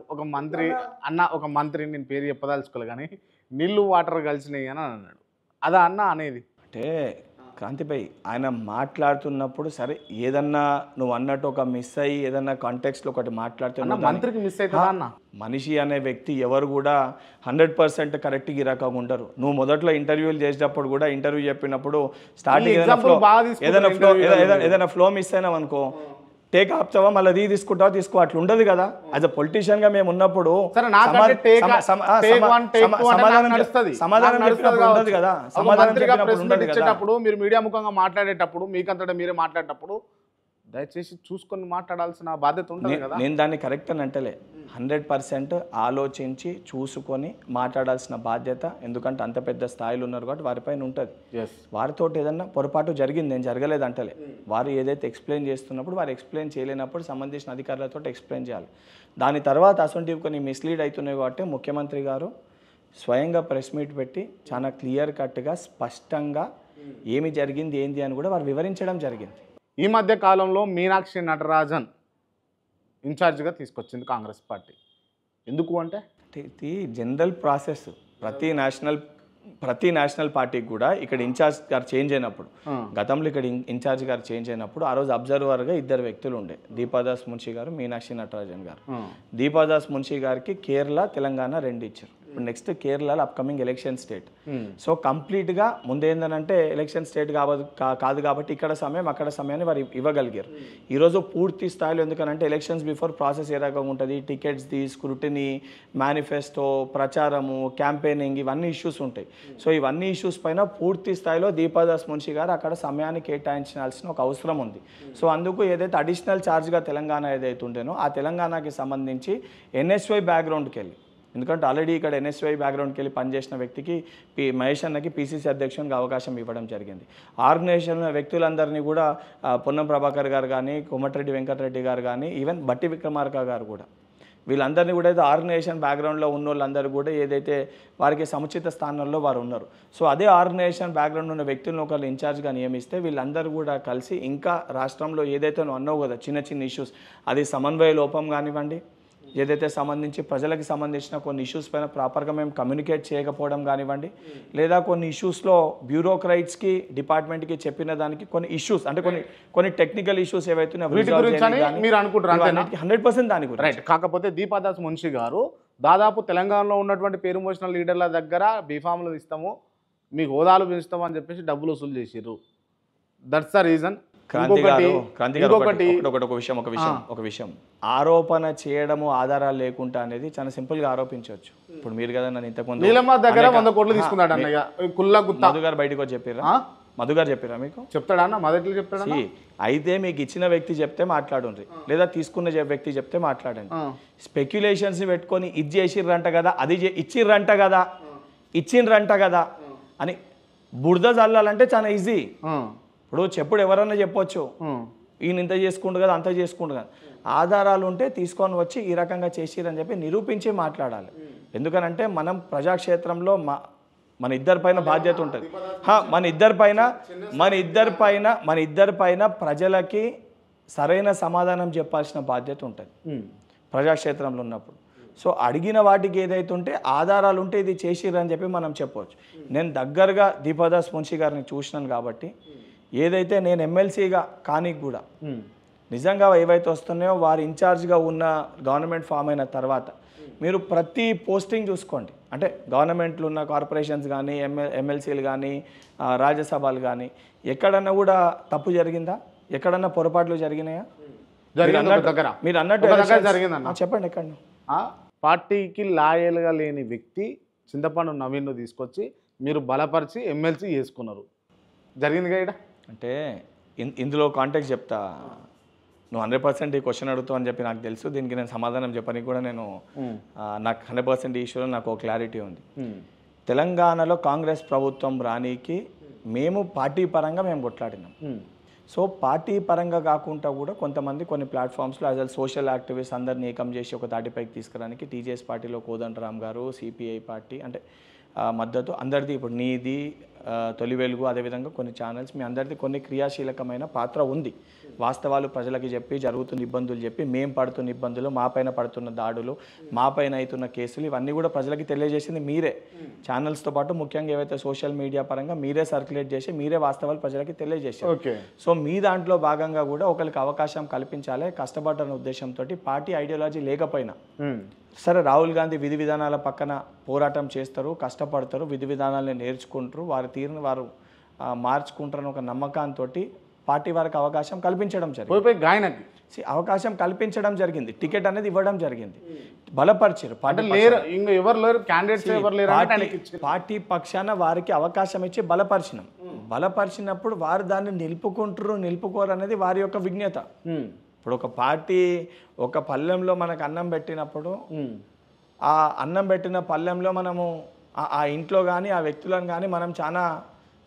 ఒక మంత్రి నేను పేరు చెప్పదలుచుకోలే కానీ నీళ్ళు వాటర్ కలిసినాయి అని అన్నాడు. అదా అన్న అనేది అంటే క్రాంతిపై ఆయన మాట్లాడుతున్నప్పుడు సరే ఏదన్నా నువ్వు అన్నట్టు ఒక మిస్ అయ్యి ఏదన్నా కాంటెక్స్లో ఒకటి మాట్లాడుతున్నా మంత్రికి మిస్ అవుతుందా అన్న? మనిషి అనే వ్యక్తి ఎవరు కూడా 100% కరెక్ట్గా ఇరకగా ఉండరు. నువ్వు మొదట్లో ఇంటర్వ్యూలు చేసేటప్పుడు కూడా ఇంటర్వ్యూ చెప్పినప్పుడు స్టార్టింగ్ ఏదైనా ఫ్లో మిస్ అయినాం అనుకో, టేక్ ఆపుతావా మళ్ళీ తీసుకుంటావా తీసుకో, అట్లా ఉండదు కదా. యాజ్ అ పొలిటీషియన్ గా మేము ఉన్నప్పుడు సమాధానం చెప్పినప్పుడు ఉండదు కదా. సమాధానం చెప్పినప్పుడు మీరు మీడియా ముఖంగా మాట్లాడేటప్పుడు మీకంతటా మీరే మాట్లాడేటప్పుడు దయచేసి చూసుకొని మాట్లాడాల్సిన బాధ్యత ఉంటుంది కదా. నేను దాన్ని కరెక్ట్ అని అంటలే, 100% ఆలోచించి చూసుకొని మాట్లాడాల్సిన బాధ్యత, ఎందుకంటే అంత పెద్ద స్థాయిలో ఉన్నారు కాబట్టి వారిపైన ఉంటుంది. వారితో ఏదన్నా పొరపాటు జరిగింది, నేను జరగలేదు అంటలే. వారు ఏదైతే ఎక్స్ప్లెయిన్ చేస్తున్నప్పుడు వారు ఎక్స్ప్లెయిన్ చేయలేనప్పుడు సంబంధించిన అధికారులతో ఎక్స్ప్లెయిన్ చేయాలి. దాని తర్వాత అసొంటివి కొన్ని మిస్లీడ్ అవుతున్నాయి కాబట్టి ముఖ్యమంత్రి గారు స్వయంగా ప్రెస్ మీట్ పెట్టి చాలా క్లియర్ కట్గా స్పష్టంగా ఏమి జరిగింది ఏంది అని కూడా వారు వివరించడం జరిగింది. ఈ మధ్య కాలంలో మీనాక్షి నటరాజన్ ఇన్ఛార్జ్గా తీసుకొచ్చింది కాంగ్రెస్ పార్టీ. ఎందుకు అంటే ఇది జనరల్ ప్రాసెస్. ప్రతి నేషనల్ పార్టీకి కూడా ఇక్కడ ఇన్ఛార్జ్ గారు చేంజ్ అయినప్పుడు, గతంలో ఇక్కడ ఇన్ఛార్జ్ గారు చేంజ్ అయినప్పుడు ఆ రోజు అబ్జర్వర్గా 2 వ్యక్తులు ఉండే, దీపాదాస్ మున్షి గారు, మీనాక్షి నటరాజన్ గారు. దీపాదాస్ మున్షి గారికి కేరళ, తెలంగాణ 2 ఇచ్చారు. ఇప్పుడు నెక్స్ట్ కేరళలో అప్కమింగ్ ఎలక్షన్ స్టేట్. సో కంప్లీట్గా ముందేందనంటే ఎలక్షన్ స్టేట్ కాదు కాబట్టి ఇక్కడ సమయం అక్కడ సమయాన్ని వారు ఇవ్వగలిగారు. ఈరోజు పూర్తి స్థాయిలో ఎందుకనంటే ఎలక్షన్స్ బిఫోర్ ప్రాసెస్ ఏ రకంగా ఉంటుంది, టికెట్స్ది, స్క్రూటినీ, మేనిఫెస్టో, ప్రచారము, క్యాంపెయినింగ్, ఇవన్నీ ఇష్యూస్ ఉంటాయి. సో ఇవన్నీ ఇష్యూస్ పైన పూర్తి స్థాయిలో దీపాదాస్ మున్షి గారు అక్కడ సమయాన్ని కేటాయించాల్సిన ఒక అవసరం ఉంది. సో అందుకు ఏదైతే అడిషనల్ ఛార్జ్గా తెలంగాణ ఏదైతే ఉంటేనో ఆ తెలంగాణకి సంబంధించి ఎన్ఎస్వై బ్యాక్గ్రౌండ్కి వెళ్ళి, ఎందుకంటే ఆల్రెడీ ఇక్కడ ఎన్ఎస్వై బ్యాక్గ్రౌండ్కి వెళ్ళి పనిచేసిన వ్యక్తికి మహేష్ అన్నకి పీసీసీ అధ్యక్షునికి అవకాశం ఇవ్వడం జరిగింది. ఆర్గనైజేషన్ వ్యక్తులందరినీ కూడా పొన్నం ప్రభాకర్ గారు కానీ, కోమటిరెడ్డి వెంకటరెడ్డి గారు కానీ, ఈవెన్ బట్టి విక్రమార్క గారు కూడా, వీళ్ళందరినీ కూడా అయితే ఆర్గనైజేషన్ బ్యాక్గ్రౌండ్లో ఉన్న వాళ్ళందరూ కూడా ఏదైతే వారికి సముచిత స్థానంలో వారు ఉన్నారు. సో అదే ఆర్గనైజేషన్ బ్యాక్గ్రౌండ్ ఉన్న వ్యక్తులను ఒకళ్ళు ఇన్ఛార్జ్గా నియమిస్తే వీళ్ళందరూ కూడా కలిసి ఇంకా రాష్ట్రంలో ఏదైతే నువ్వు అన్నావు కదా చిన్న ఇష్యూస్, అది సమన్వయ లోపం కానివ్వండి, ఏదైతే సంబంధించి ప్రజలకు సంబంధించిన కొన్ని ఇష్యూస్ పైన ప్రాపర్గా మేము కమ్యూనికేట్ చేయకపోవడం కానివ్వండి, లేదా కొన్ని ఇష్యూస్లో బ్యూరోక్రైట్స్కి డిపార్ట్మెంట్కి చెప్పిన దానికి కొన్ని ఇష్యూస్ అంటే కొన్ని టెక్నికల్ ఇష్యూస్ ఏవైతే వీటి గురించి అని మీరు అనుకుంటారు 100% దాని గురించి. రైట్. కాకపోతే దీపాదాస్ మున్షి గారు దాదాపు తెలంగాణలో ఉన్నటువంటి పేరు మోసిన లీడర్ల దగ్గర బీఫామ్లు ఇస్తాము, మీ హోదాలు పెంచుతాము అని చెప్పేసి డబ్బులు వసూలు చేసిర్రు. That's the reason. క్రాంతి గారు ఒక విషయం ఆరోపణ చేయడము ఆధారాలు లేకుండా అనేది చాలా సింపుల్ గా ఆరోపించవచ్చు. ఇప్పుడు మీరు కదా నన్ను ఇంతకుముందు నీలమ్మ దగ్గర 100 కోట్లు తీసుకున్నాడు అన్నయ్య కుల్లా గుత్తా. మధు గారు బయటకు వచ్చి చెప్పారా? మధు గారు చెప్పారా మీకు? చెప్తాడా అన్న? మొదట్లో చెప్తాడా? అయితే మీకు ఇచ్చిన వ్యక్తి చెప్తే మాట్లాడుండ్రి, లేదా తీసుకున్న వ్యక్తి చెప్తే మాట్లాడండి. స్పెక్యులేషన్స్ పెట్టుకొని ఇది చేసిర్రంట కదా, అది ఇచ్చిర్రంట కదా అని బురద చల్లాలంటే చాలా ఈజీ. ఇప్పుడు చెప్పుడు ఎవరన్నా చెప్పొచ్చు, ఈయన ఇంత చేసుకుంటు కదా, అంత చేసుకుంటు కదా. ఆధారాలు ఉంటే తీసుకొని వచ్చి ఈ రకంగా చేసిరని చెప్పి నిరూపించి మాట్లాడాలి. ఎందుకనంటే మనం ప్రజాక్షేత్రంలో మన ఇద్దరి పైన బాధ్యత ఉంటుంది. మన ఇద్దరి పైన ప్రజలకి సరైన సమాధానం చెప్పాల్సిన బాధ్యత ఉంటుంది ప్రజాక్షేత్రంలో ఉన్నప్పుడు. సో అడిగిన వాటికి ఏదైతే ఉంటే ఆధారాలు ఉంటే ఇది చేసిరని చెప్పి మనం చెప్పవచ్చు. నేను దగ్గరగా దీపాదాస్ మున్షి గారిని చూసినాను కాబట్టి ఏదైతే నేను ఎమ్మెల్సీగా కానీ కూడా నిజంగా ఏవైతే వస్తున్నాయో వారు ఇన్ఛార్జ్గా ఉన్న గవర్నమెంట్ ఫామ్ అయిన తర్వాత మీరు ప్రతి పోస్టింగ్ చూసుకోండి. అంటే గవర్నమెంట్లో ఉన్న కార్పొరేషన్స్ కానీ ఎమ్మెల్సీలు కానీ రాజ్యసభలు కానీ ఎక్కడన్నా కూడా తప్పు జరిగిందా? ఎక్కడన్నా పొరపాట్లు జరిగినాయా? మీరు అన్నట్టు జరిగిందన్న చెప్పండి. ఎక్కడ పార్టీకి లాయల్గా లేని వ్యక్తి చింతపండు నవీన్ను తీసుకొచ్చి మీరు బలపరిచి ఎమ్మెల్సీ చేసుకున్నారు, జరిగింది కదా? అంటే ఇందులో కాంటాక్ట్ చెప్తా. నువ్వు 100% ఈ క్వశ్చన్ అడుగుతావు అని చెప్పి నాకు తెలుసు. దీనికి నేను సమాధానం చెప్పడానికి కూడా నాకు 100% ఈ ఇష్యూలో నాకు క్లారిటీ ఉంది. తెలంగాణలో కాంగ్రెస్ ప్రభుత్వం రానీకి మేము పార్టీ పరంగా మేము కొట్లాడినాం. సో పార్టీ పరంగా కాకుండా కూడా కొంతమంది కొన్ని ప్లాట్ఫామ్స్లో యాజ్ అ సోషల్ యాక్టివిస్ట్ అందరినీ ఏకం చేసి ఒక తాటిపైకి తీసుకురానికి టీజేఎస్ పార్టీలో కోదండరామ్ గారు, సిపిఐ పార్టీ అంటే మద్దతు అందరిది, ఇప్పుడు నీది, తొలి వెలుగు, అదేవిధంగా కొన్ని ఛానల్స్ మీ అందరిది కొన్ని క్రియాశీలకమైన పాత్ర ఉంది. వాస్తవాలు ప్రజలకి చెప్పి జరుగుతున్న ఇబ్బందులు చెప్పి మేము పడుతున్న ఇబ్బందులు, మా పైన పడుతున్న దాడులు, మా పైన అవుతున్న కేసులు ఇవన్నీ కూడా ప్రజలకి తెలియజేసింది మీరే. ఛానల్స్తో పాటు ముఖ్యంగా ఏవైతే సోషల్ మీడియా పరంగా మీరే సర్క్యులేట్ చేసి మీరే వాస్తవాలు ప్రజలకి తెలియజేశారు. సో మీ దాంట్లో భాగంగా కూడా ఒకరికి అవకాశం కల్పించాలి కష్టపడ్డ ఉద్దేశంతో పార్టీ ఐడియాలజీ లేకపోయినా సరే రాహుల్ గాంధీ విధి విధానాల పక్కన పోరాటం చేస్తారు, కష్టపడతారు, విధి విధానాలని నేర్చుకుంటారు, వారి తీరుని వారు మార్చుకుంటారని ఒక నమ్మకంతో పార్టీ వారికి అవకాశం కల్పించడం జరిగింది. అవకాశం కల్పించడం జరిగింది, టికెట్ అనేది ఇవ్వడం జరిగింది, బలపరిచారు. పార్టీ పక్షాన వారికి అవకాశం ఇచ్చి బలపరిచినప్పుడు వారు దాన్ని నిలుపుకోరు అనేది వారి యొక్క విజ్ఞత. ఇప్పుడు ఒక పార్టీ ఒక పళ్ళెంలో మనకు అన్నం పెట్టినప్పుడు ఆ అన్నం పెట్టిన పళ్ళెంలో మనము ఆ ఇంట్లో కానీ ఆ వ్యక్తులను కానీ మనం చాలా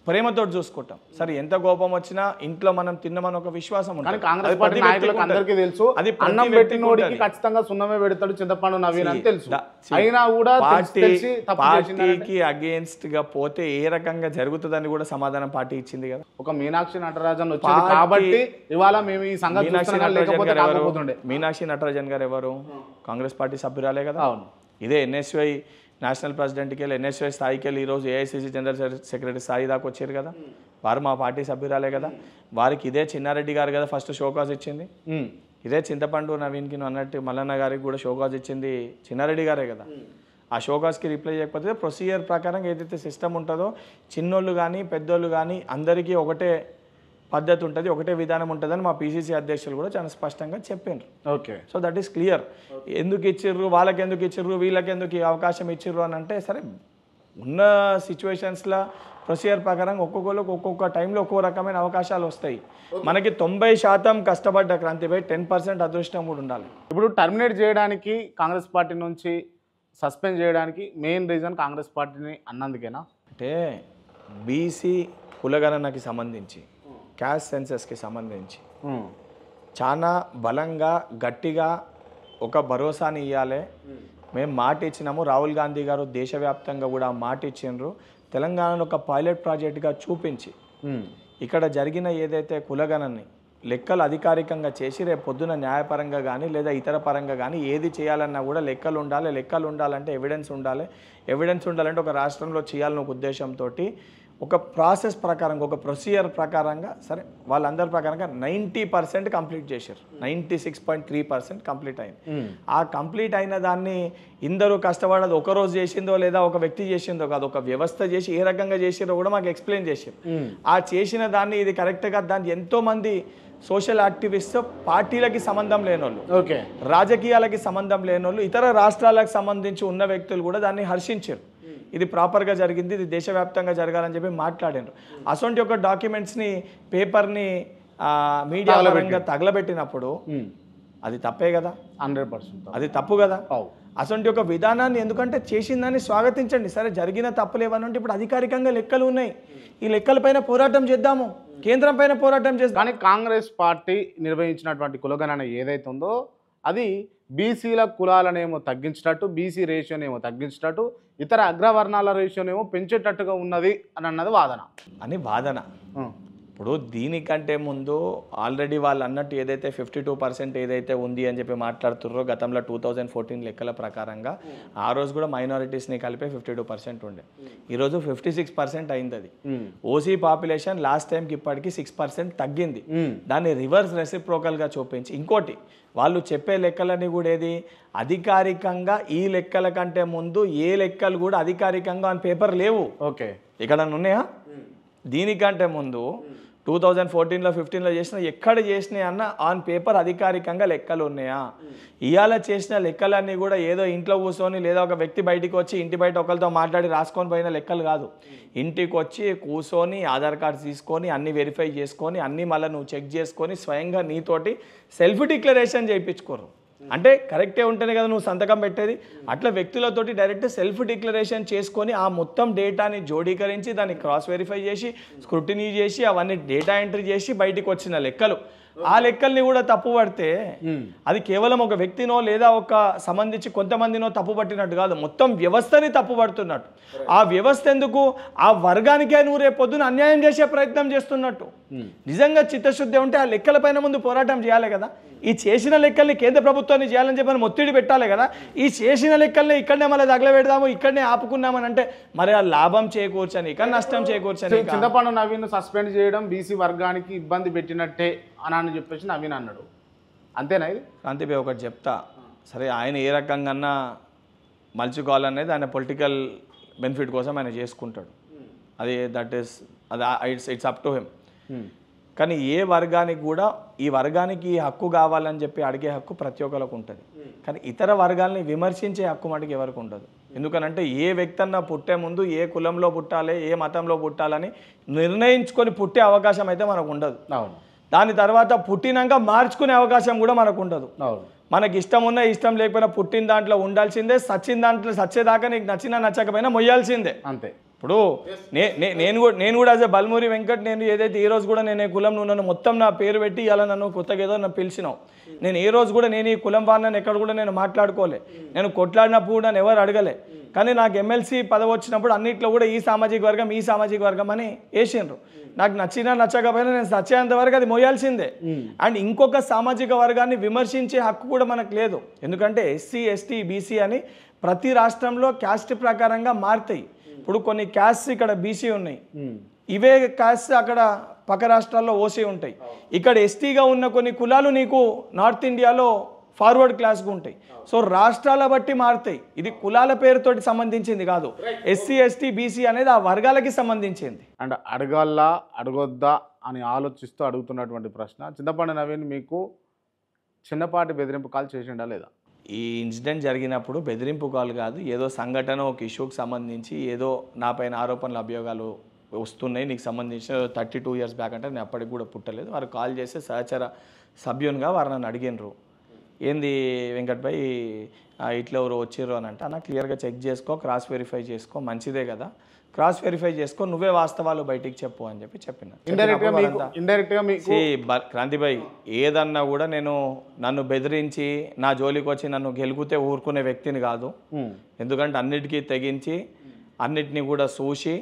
ప్రేమతో చూసుకుంటాం. సరే ఎంత కోపం వచ్చినా ఇంట్లో మనం తిన్నమని ఒక విశ్వాసం ఉంటుంది. కాంగ్రెస్ పార్టీ నాయకులకు అందరికీ తెలుసు అది అన్నం పెట్టినోడికి ఖచ్చితంగా సున్నమే పెడతాడు చింతపండు నవీన్ అని తెలుసు. అయినా కూడా పార్టీకి అగేన్స్ట్ గా పోతే ఏ రకంగా జరుగుతుందని కూడా సమాధానం పార్టీ ఇచ్చింది కదా. ఒక మీనాక్షి నటరాజన్ వచ్చింది కాబట్టి ఇవాళ మేము ఈ సంగతి మీనాక్షి నటరాజన్ గారు ఎవరు? కాంగ్రెస్ పార్టీ సభ్యురాలే కదా. ఇదే ఎన్ఎస్వై నేషనల్ ప్రెసిడెంట్కి వెళ్ళి ఎన్ఎస్వై స్థాయికి వెళ్ళి ఈరోజు ఏఐసిసి జనరల్ సెక్రటరీ స్థాయి దాకా వచ్చారు కదా. వారు మా పార్టీ సభ్యురాలే కదా. వారికి ఇదే చిన్నారెడ్డి గారు కదా ఫస్ట్ షోకాజ్ ఇచ్చింది. ఇదే చింతపండు నవీన్కి అన్నట్టు మల్లన్న గారికి కూడా షోకాజ్ ఇచ్చింది చిన్నారెడ్డి గారే కదా. ఆ షోకాజ్కి రిప్లై చేయకపోతే ప్రొసీజర్ ప్రకారం ఏదైతే సిస్టమ్ ఉంటుందో చిన్నోళ్ళు కానీ పెద్దోళ్ళు కానీ అందరికీ ఒకటే పద్ధతి ఉంటుంది, ఒకటే విధానం ఉంటుందని మా పీసీసీ అధ్యక్షులు కూడా చాలా స్పష్టంగా చెప్పారు. Okay, so that is clear. ఎందుకు ఇచ్చిర్రు, వాళ్ళకి ఎందుకు ఇచ్చిర్రు, వీళ్ళకి ఎందుకు ఈ అవకాశం ఇచ్చిర్రు అని అంటే సరే ఉన్న సిచ్యువేషన్స్లో ప్రొసీజర్ ప్రకారం ఒక్కొక్కరికి ఒక్కొక్క టైంలో ఒక్కో రకమైన అవకాశాలు వస్తాయి. మనకి 90% కష్టపడ్డ క్రాంతిపై 10% అదృష్టం కూడా ఉండాలి. ఇప్పుడు టర్మినేట్ చేయడానికి కాంగ్రెస్ పార్టీ నుంచి సస్పెండ్ చేయడానికి మెయిన్ రీజన్ కాంగ్రెస్ పార్టీని అన్నందుకేనా? అంటే బీసీ కులగణనకి సంబంధించి క్యాస్ట్ సెన్సస్కి సంబంధించి చాలా బలంగా గట్టిగా ఒక భరోసాని ఇవ్వాలి. మేము మాట ఇచ్చినాము, రాహుల్ గాంధీ గారు దేశవ్యాప్తంగా కూడా మాట ఇచ్చిండ్రు. తెలంగాణలో ఒక పైలట్ ప్రాజెక్ట్గా చూపించి ఇక్కడ జరిగిన ఏదైతే కులగణని లెక్కలు అధికారికంగా చేసి రేపు పొద్దున న్యాయపరంగా కానీ లేదా ఇతర పరంగా కానీ ఏది చేయాలన్నా కూడా లెక్కలు ఉండాలి. లెక్కలు ఉండాలంటే ఎవిడెన్స్ ఉండాలి. ఎవిడెన్స్ ఉండాలంటే ఒక రాష్ట్రంలో చేయాలన్న ఒక ఉద్దేశంతో ఒక ప్రాసెస్ ప్రకారంగా ఒక ప్రొసీజర్ ప్రకారంగా సరే వాళ్ళందరి ప్రకారంగా 90% కంప్లీట్ చేశారు. 96.3% కంప్లీట్ అయింది. ఆ కంప్లీట్ అయిన దాన్ని ఇందరూ కష్టపడదు ఒక రోజు చేసిందో లేదా ఒక వ్యక్తి చేసిందో కాదు, ఒక వ్యవస్థ చేసి ఏ రకంగా చేసిందో కూడా మాకు ఎక్స్ప్లెయిన్ చేశారు. ఆ చేసిన దాన్ని ఇది కరెక్ట్గా దాన్ని ఎంతోమంది సోషల్ యాక్టివిస్ట్, పార్టీలకి సంబంధం లేనోళ్ళు, ఓకే, రాజకీయాలకి సంబంధం లేనోళ్ళు, ఇతర రాష్ట్రాలకు సంబంధించి ఉన్న వ్యక్తులు కూడా దాన్ని హర్షించారు. ఇది ప్రాపర్గా జరిగింది, ఇది దేశవ్యాప్తంగా జరగాలని చెప్పి మాట్లాడారు. అసొంటి ఒక డాక్యుమెంట్స్ని పేపర్ని మీడియా పరంగా తగలబెట్టినప్పుడు అది తప్పే కదా, 100% అది తప్పు కదా. అసొంటి ఒక విధానాన్ని ఎందుకంటే చేసిందాన్ని స్వాగతించండి. సరే జరిగిన తప్పులేవనంటే ఇప్పుడు అధికారికంగా లెక్కలు ఉన్నాయి, ఈ లెక్కలపైన పోరాటం చేద్దాము, కేంద్రం పైన పోరాటం చేద్దాం. కానీ కాంగ్రెస్ పార్టీ నిర్వహించినటువంటి కులగణన ఏదైతే ఉందో అది బీసీల కులాలనేమో తగ్గించినట్టు, బీసీ రేషియోనేమో తగ్గించినట్టు, ఇతర అగ్రవర్ణాల రేషియోనేమో పెంచేటట్టుగా ఉన్నది అని అన్నది వాదన. ఇప్పుడు దీనికంటే ముందు ఆల్రెడీ వాళ్ళు అన్నట్టు ఏదైతే 52% ఏదైతే ఉంది అని చెప్పి మాట్లాడుతున్నారో గతంలో 2014 లెక్కల ప్రకారంగా ఆ రోజు కూడా మైనారిటీస్ని కలిపే 52% ఉండే, ఈరోజు 56% అయింది. అది ఓసీ పాపులేషన్ లాస్ట్ టైంకి ఇప్పటికి 6% తగ్గింది. దాన్ని రివర్స్ రెసిప్రోకల్గా చూపించి ఇంకోటి వాళ్ళు చెప్పే లెక్కలని కూడా ఏది అధికారికంగా ఈ లెక్కల కంటే ముందు ఏ లెక్కలు కూడా అధికారికంగా ఆన్ పేపర్ లేవు. ఓకే, ఇక్కడ ఉన్నాయా? దీనికంటే ముందు 2014లో 15లో చేసిన ఎక్కడ చేసినాయి అన్న ఆన్ పేపర్ అధికారికంగా లెక్కలు ఉన్నాయా? ఇవాళ చేసిన లెక్కలన్నీ కూడా ఏదో ఇంట్లో కూర్చొని లేదా ఒక వ్యక్తి బయటికి వచ్చి ఇంటి బయట ఒకరితో మాట్లాడి రాసుకొని పోయిన లెక్కలు కాదు. ఇంటికి వచ్చి కూర్చొని ఆధార్ కార్డ్స్ తీసుకొని అన్ని వెరిఫై చేసుకొని అన్నీ మళ్ళీ నువ్వు చెక్ చేసుకొని స్వయంగా నీతోటి సెల్ఫ్ డిక్లరేషన్ చేయించుకోరు. అంటే కరెక్టే ఉంటేనే కదా నువ్వు సంతకం పెట్టేది. అట్లా వ్యక్తులతోటి డైరెక్ట్ సెల్ఫ్ డిక్లరేషన్ చేసుకొని ఆ మొత్తం డేటాని జోడీకరించి దాన్ని క్రాస్ వెరిఫై చేసి స్క్రూటినీ చేసి అవన్నీ డేటా ఎంట్రీ చేసి బయటికి వచ్చిన లెక్కలు. ఆ లెక్కల్ని కూడా తప్పు పడితే అది కేవలం ఒక వ్యక్తినో లేదా ఒక సంబంధించి కొంతమందినో తప్పు పట్టినట్టు కాదు, మొత్తం వ్యవస్థని తప్పు పడుతున్నట్టు. ఆ వ్యవస్థ ఎందుకు ఆ వర్గానికే నువ్వు రేపు పొద్దున అన్యాయం చేసే ప్రయత్నం చేస్తున్నట్టు. నిజంగా చిత్తశుద్ధి ఉంటే ఆ లెక్కల పైన ముందు పోరాటం చేయాలి కదా. ఈ చేసిన లెక్కల్ని కేంద్ర ప్రభుత్వాన్ని చేయాలని చెప్పని ఒత్తిడి పెట్టాలి కదా. ఈ చేసిన లెక్కల్ని ఇక్కడనే మళ్ళీ తగలబెడదాము, ఇక్కడనే ఆపుకున్నామని అంటే మరి ఆ లాభం చేకూర్చని ఇక్కడ నష్టం చేకూర్చని. చింతపండు నవీన్ సస్పెండ్ చేయడం బీసీ వర్గానికి ఇబ్బంది పెట్టినట్టే అని చెప్పేసి నవీన్ అన్నాడు. అంతేనా? క్రాంతిపై ఒకటి చెప్తా, సరే ఆయన ఏ రకంగా మలుచుకోవాలనేది ఆయన పొలిటికల్ బెనిఫిట్ కోసం ఆయన చేసుకుంటాడు, అది ఇట్స్ అప్ టు హిమ్. కానీ ఏ వర్గానికి కూడా ఈ వర్గానికి ఈ హక్కు కావాలని చెప్పి అడిగే హక్కు ప్రతి ఒక్కరికి ఉంటుంది. కానీ ఇతర వర్గాల్ని విమర్శించే హక్కు మటుకు ఎవరికి ఉండదు. ఎందుకనంటే ఏ వ్యక్తి అన్నా పుట్టే ముందు ఏ కులంలో పుట్టాలి, ఏ మతంలో పుట్టాలని నిర్ణయించుకొని పుట్టే అవకాశం అయితే మనకు ఉండదు. దాని తర్వాత పుట్టినాక మార్చుకునే అవకాశం కూడా మనకు ఉండదు. మనకి ఇష్టం ఉన్నా ఇష్టం లేకపోయినా పుట్టిన దాంట్లో ఉండాల్సిందే, సచ్చిన దాంట్లో సచ్చేదాకా నీకు నచ్చినా నచ్చకపోయినా మొయ్యాల్సిందే. అంతే. ఇప్పుడు నేను కూడా యాజ్ ఎ బల్మూరి వెంకట్, నేను ఏదైతే ఈ రోజు కూడా నేను కులం నువ్వు నన్ను మొత్తం నా పేరు పెట్టి ఇలా నన్ను కొత్తగా ఏదో నన్ను పిలిచినావు, నేను ఏ రోజు కూడా నేను ఈ కులం వాడినని ఎక్కడ కూడా నేను మాట్లాడుకోలే, నేను కొట్లాడినప్పుడు కూడా ఎవరు అడగలే. కానీ నాకు ఎమ్మెల్సీ పదవి వచ్చినప్పుడు అన్నింటిలో కూడా ఈ సామాజిక వర్గం అని వేసిండ్రు. నాకు నచ్చినా నచ్చకపోయినా నేను సచ్చేంత వరకు అది మోయాల్సిందే. అండ్ ఇంకొక సామాజిక వర్గాన్ని విమర్శించే హక్కు కూడా మనకు లేదు. ఎందుకంటే ఎస్సీ ఎస్టీ బీసీ అని ప్రతి రాష్ట్రంలో క్యాస్ట్ ప్రకారంగా మారుతాయి. ఇప్పుడు కొన్ని క్యాస్ట్ ఇక్కడ బీసీ ఉన్నాయి, ఇవే క్యాస్ట్ అక్కడ పక్క రాష్ట్రాల్లో ఓసీ ఉంటాయి. ఇక్కడ ఎస్టీగా ఉన్న కొన్ని కులాలు నీకు నార్త్ ఇండియాలో ఫార్వర్డ్ క్లాస్గా ఉంటాయి. సో రాష్ట్రాల బట్టి మారుతాయి. ఇది కులాల పేరుతోటి సంబంధించింది కాదు, ఎస్సీ ఎస్టీ బీసీ అనేది ఆ వర్గాలకి సంబంధించింది. అండ్ అడగొద్దా అని ఆలోచిస్తూ అడుగుతున్నటువంటి ప్రశ్న, చింతపండు నవీన్ మీకు చిన్నపాటి బెదిరింపు కాల్ చేసిండా లేదా? ఈ ఇన్సిడెంట్ జరిగినప్పుడు బెదిరింపు కాల్ కాదు, ఏదో సంఘటన ఒక ఇష్యూకి సంబంధించి ఏదో నా పైన ఆరోపణలు అభియోగాలు వస్తున్నాయి నీకు సంబంధించిన 32 years బ్యాక్ అంటే నేను అప్పటికి కూడా పుట్టలేదు. వారు కాల్ చేస్తే సహచర సభ్యునిగా వారు నన్ను అడిగినరు, ఏంది వెంకట్ భాయ్ ఇట్లా ఎవరు వచ్చిర్రు అని అంటే, అన్న క్లియర్గా చెక్ చేసుకో, క్రాస్ వెరిఫై చేసుకో, మంచిదే కదా, క్రాస్ వెరిఫై చేసుకో, నువ్వే వాస్తవాలు బయటికి చెప్పు అని చెప్పిన. క్రాంతిభాయ్ ఏదన్నా కూడా నన్ను బెదిరించి నా జోలికి వచ్చి నన్ను గెలుగుతే ఊరుకునే వ్యక్తిని కాదు. ఎందుకంటే అన్నిటికీ తెగించి అన్నిటినీ కూడా చూసి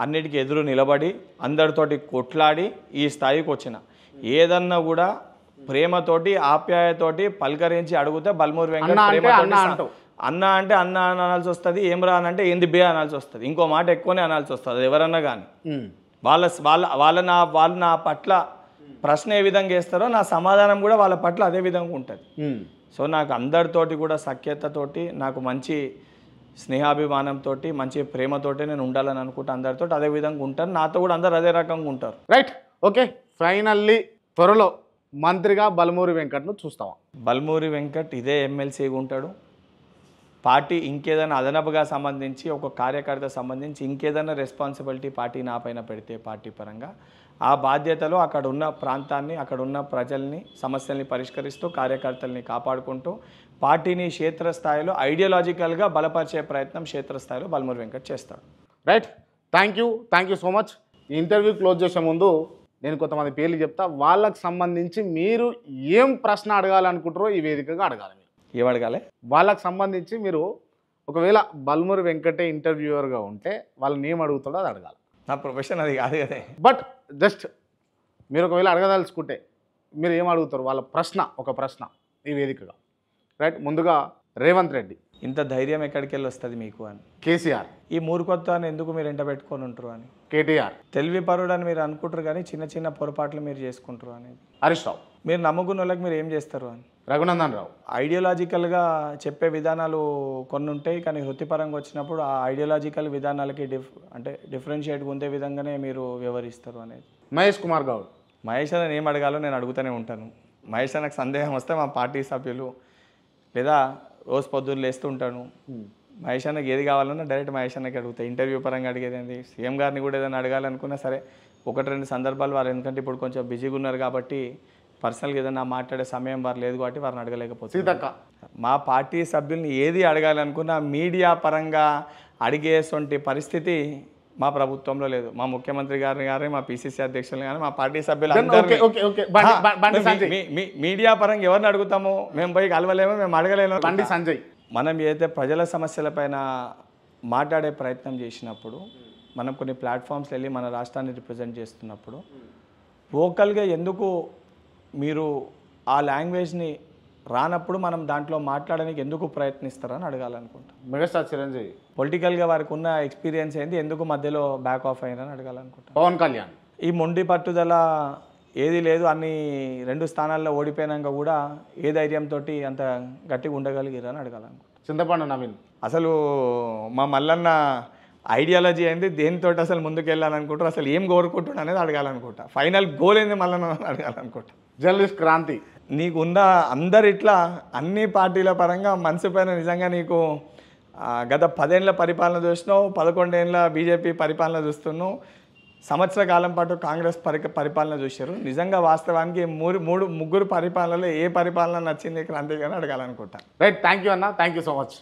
అన్నిటికీ ఎదురు నిలబడి అందరితోటి కొట్లాడి ఈ స్థాయికి వచ్చిన. ఏదన్నా కూడా ప్రేమతోటి ఆప్యాయతోటి పలకరించి అడిగితే బల్మూరి వెంకట్ అన్న అంటే ప్రేమతోటి అన్న అంటావు. అన్న అంటే అన్న అనాల్సి వస్తుంది, ఏం రా అని అంటే ఏంది బే అనాల్సి వస్తుంది, ఇంకో మాట ఎక్కువనే అనాల్సి వస్తుంది. అది ఎవరన్నా కానీ వాళ్ళు నా పట్ల ప్రశ్న ఏ విధంగా వేస్తారో నా సమాధానం కూడా వాళ్ళ పట్ల అదే విధంగా ఉంటుంది. సో నాకు అందరితోటి కూడా సఖ్యతతోటి, నాకు మంచి స్నేహాభిమానంతో, మంచి ప్రేమతోటి నేను ఉండాలని అనుకుంటా అందరితో. అదే విధంగా ఉంటాను, నాతో కూడా అందరు అదే రకంగా ఉంటారు. Right, okay. ఫైనల్లీ త్వరలో మంత్రిగా బల్మూరి వెంకట్ను చూస్తావా? బల్మూరి వెంకట్ ఇదే ఎమ్మెల్సీగా ఉంటాడు. పార్టీ ఇంకేదైనా అదనపుగా సంబంధించి ఒక కార్యకర్త సంబంధించి ఇంకేదైనా రెస్పాన్సిబిలిటీ పార్టీ నా పైన పెడితే పార్టీ పరంగా ఆ బాధ్యతలో అక్కడ ఉన్న ప్రాంతాన్ని, అక్కడ ఉన్న ప్రజల్ని, సమస్యల్ని పరిష్కరిస్తూ కార్యకర్తల్ని కాపాడుకుంటూ పార్టీని క్షేత్రస్థాయిలో ఐడియాలజికల్గా బలపరిచే ప్రయత్నం క్షేత్రస్థాయిలో బల్మూరి వెంకట్ చేస్తాడు. Right, thank you so much. ఈ ఇంటర్వ్యూ క్లోజ్ చేసే ముందు నేను కొంతమంది పేర్లు చెప్తా. వాళ్ళకి సంబంధించి మీరు ఏం ప్రశ్న అడగాలనుకుంటారో ఈ వేదికగా అడగాలి. ఏం అడగాలి? వాళ్ళకి సంబంధించి మీరు ఒకవేళ బల్మూరి వెంకటే ఇంటర్వ్యూవర్గా ఉంటే వాళ్ళని ఏం అడుగుతాడో అది అడగాలి. నా ప్రొఫెషన్ అది కాదు కదా. బట్ జస్ట్ మీరు ఒకవేళ అడగదలుచుకుంటే మీరు ఏం అడుగుతారు? వాళ్ళ ప్రశ్న, ఒక ప్రశ్న ఈ వేదికగా. రైట్, ముందుగా రేవంత్ రెడ్డి. ఇంత ధైర్యం ఎక్కడికి వెళ్ళి వస్తుంది మీకు అని. కేసీఆర్. ఈ మూర్ఖత్వాన్ని ఎందుకు మీరు ఎంట పెట్టుకొని ఉంటారు అని. కేటీఆర్. తెలివి పరుడు అని మీరు అనుకుంటారు కానీ చిన్న చిన్న పొరపాట్లు మీరు చేసుకుంటారు అనేది. హరీష్ రావు. మీరు నమ్ముకున్న వాళ్ళకి మీరు ఏం చేస్తారు అని. రఘునందన్ రావు. ఐడియాలజికల్గా చెప్పే విధానాలు కొన్ని ఉంటాయి, కానీ వృత్తిపరంగా వచ్చినప్పుడు ఆ ఐడియాలజికల్ విధానాలకి డిఫరెన్షియేట్గా ఉండే విధంగానే మీరు వ్యవహరిస్తారు అనేది. మహేష్ కుమార్ గౌడ్. మహేష్ అని ఏం అడగాలో నేను అడుగుతూనే ఉంటాను. మహేష్ నాకు సందేహం వస్తే మా పార్టీ సభ్యులు లేదా రోజు పొద్దున్న లేస్తూ ఉంటాను. మహేష్ అన్నకి ఏది కావాలన్నా డైరెక్ట్ మహేష్ అన్నకి అడుగుతాయి. ఇంటర్వ్యూ పరంగా అడిగేది ఏంది, సీఎం గారిని కూడా ఏదైనా అడగాలనుకున్నా సరే ఒకటి రెండు సందర్భాలు వారు, ఎందుకంటే ఇప్పుడు కొంచెం బిజీగా ఉన్నారు కాబట్టి పర్సనల్గా ఏదైనా మాట్లాడే సమయం వారు లేదు కాబట్టి వారిని అడగలేకపోతుంది. సీతక్క. మా పార్టీ సభ్యుల్ని ఏది అడగాలనుకున్నా మీడియా పరంగా అడిగేటువంటి పరిస్థితి మా ప్రభుత్వంలో లేదు. మా ముఖ్యమంత్రి గారిని కానీ, మా పిసిసి అధ్యక్షులు కానీ, మా పార్టీ సభ్యులు మీడియా పరంగా ఎవరిని అడుగుతామో మేము పోయి కలవలేమో, మేము అడగలేము. బండి సంజయ్. మనం ఏదైతే ప్రజల సమస్యలపైన మాట్లాడే ప్రయత్నం చేసినప్పుడు, మనం కొన్ని ప్లాట్ఫామ్స్ వెళ్ళి మన రాష్ట్రాన్ని రిప్రజెంట్ చేస్తున్నప్పుడు వోకల్గా ఎందుకు మీరు ఆ లాంగ్వేజ్ని రానప్పుడు మనం దాంట్లో మాట్లాడడానికి ఎందుకు ప్రయత్నిస్తారని అడగాలనుకుంటాం. మెగాస్టార్ చిరంజీవి. పొలిటికల్గా వారికి ఉన్న ఎక్స్పీరియన్స్ ఏంది, ఎందుకు మధ్యలో బ్యాక్ ఆఫ్ అయ్యారని అడగాలనుకుంటాం. పవన్ కళ్యాణ్. ఈ మొండి పట్టుదల ఏది లేదు, అన్ని 2 స్థానాల్లో ఓడిపోయినాక కూడా ఏ ధైర్యంతో అంత గట్టిగా ఉండగలిగారని అడగాలనుకుంటాం. చింతపండు నవీన్. అసలు మా మల్లన్న ఐడియాలజీ ఏంది, దేనితో అసలు ముందుకు వెళ్ళాలనుకుంటారు, అసలు ఏం కోరుకుంటున్నా అనేది అడగాలనుకుంటా. ఫైనల్ గోల్ ఏంది మల్లన్న అడగాలనుకుంటా. జర్నలిస్ట్ క్రాంతి. నీకున్న అందరు ఇట్లా అన్ని పార్టీల పరంగా మనసు పైన నిజంగా నీకు గత 10 ఏళ్ళ పరిపాలన చూసినావు, 11 ఏళ్ళ బీజేపీ పరిపాలన చూస్తున్నావు, సంవత్సర కాలం పాటు కాంగ్రెస్ పరిపాలన చూశారు. నిజంగా వాస్తవానికి ముగ్గురు పరిపాలనలో ఏ పరిపాలన నచ్చింది క్రాంతి కానీ అడగాలనుకుంటా. రైట్, థ్యాంక్ యూ అన్న, థ్యాంక్ యూ సో మచ్.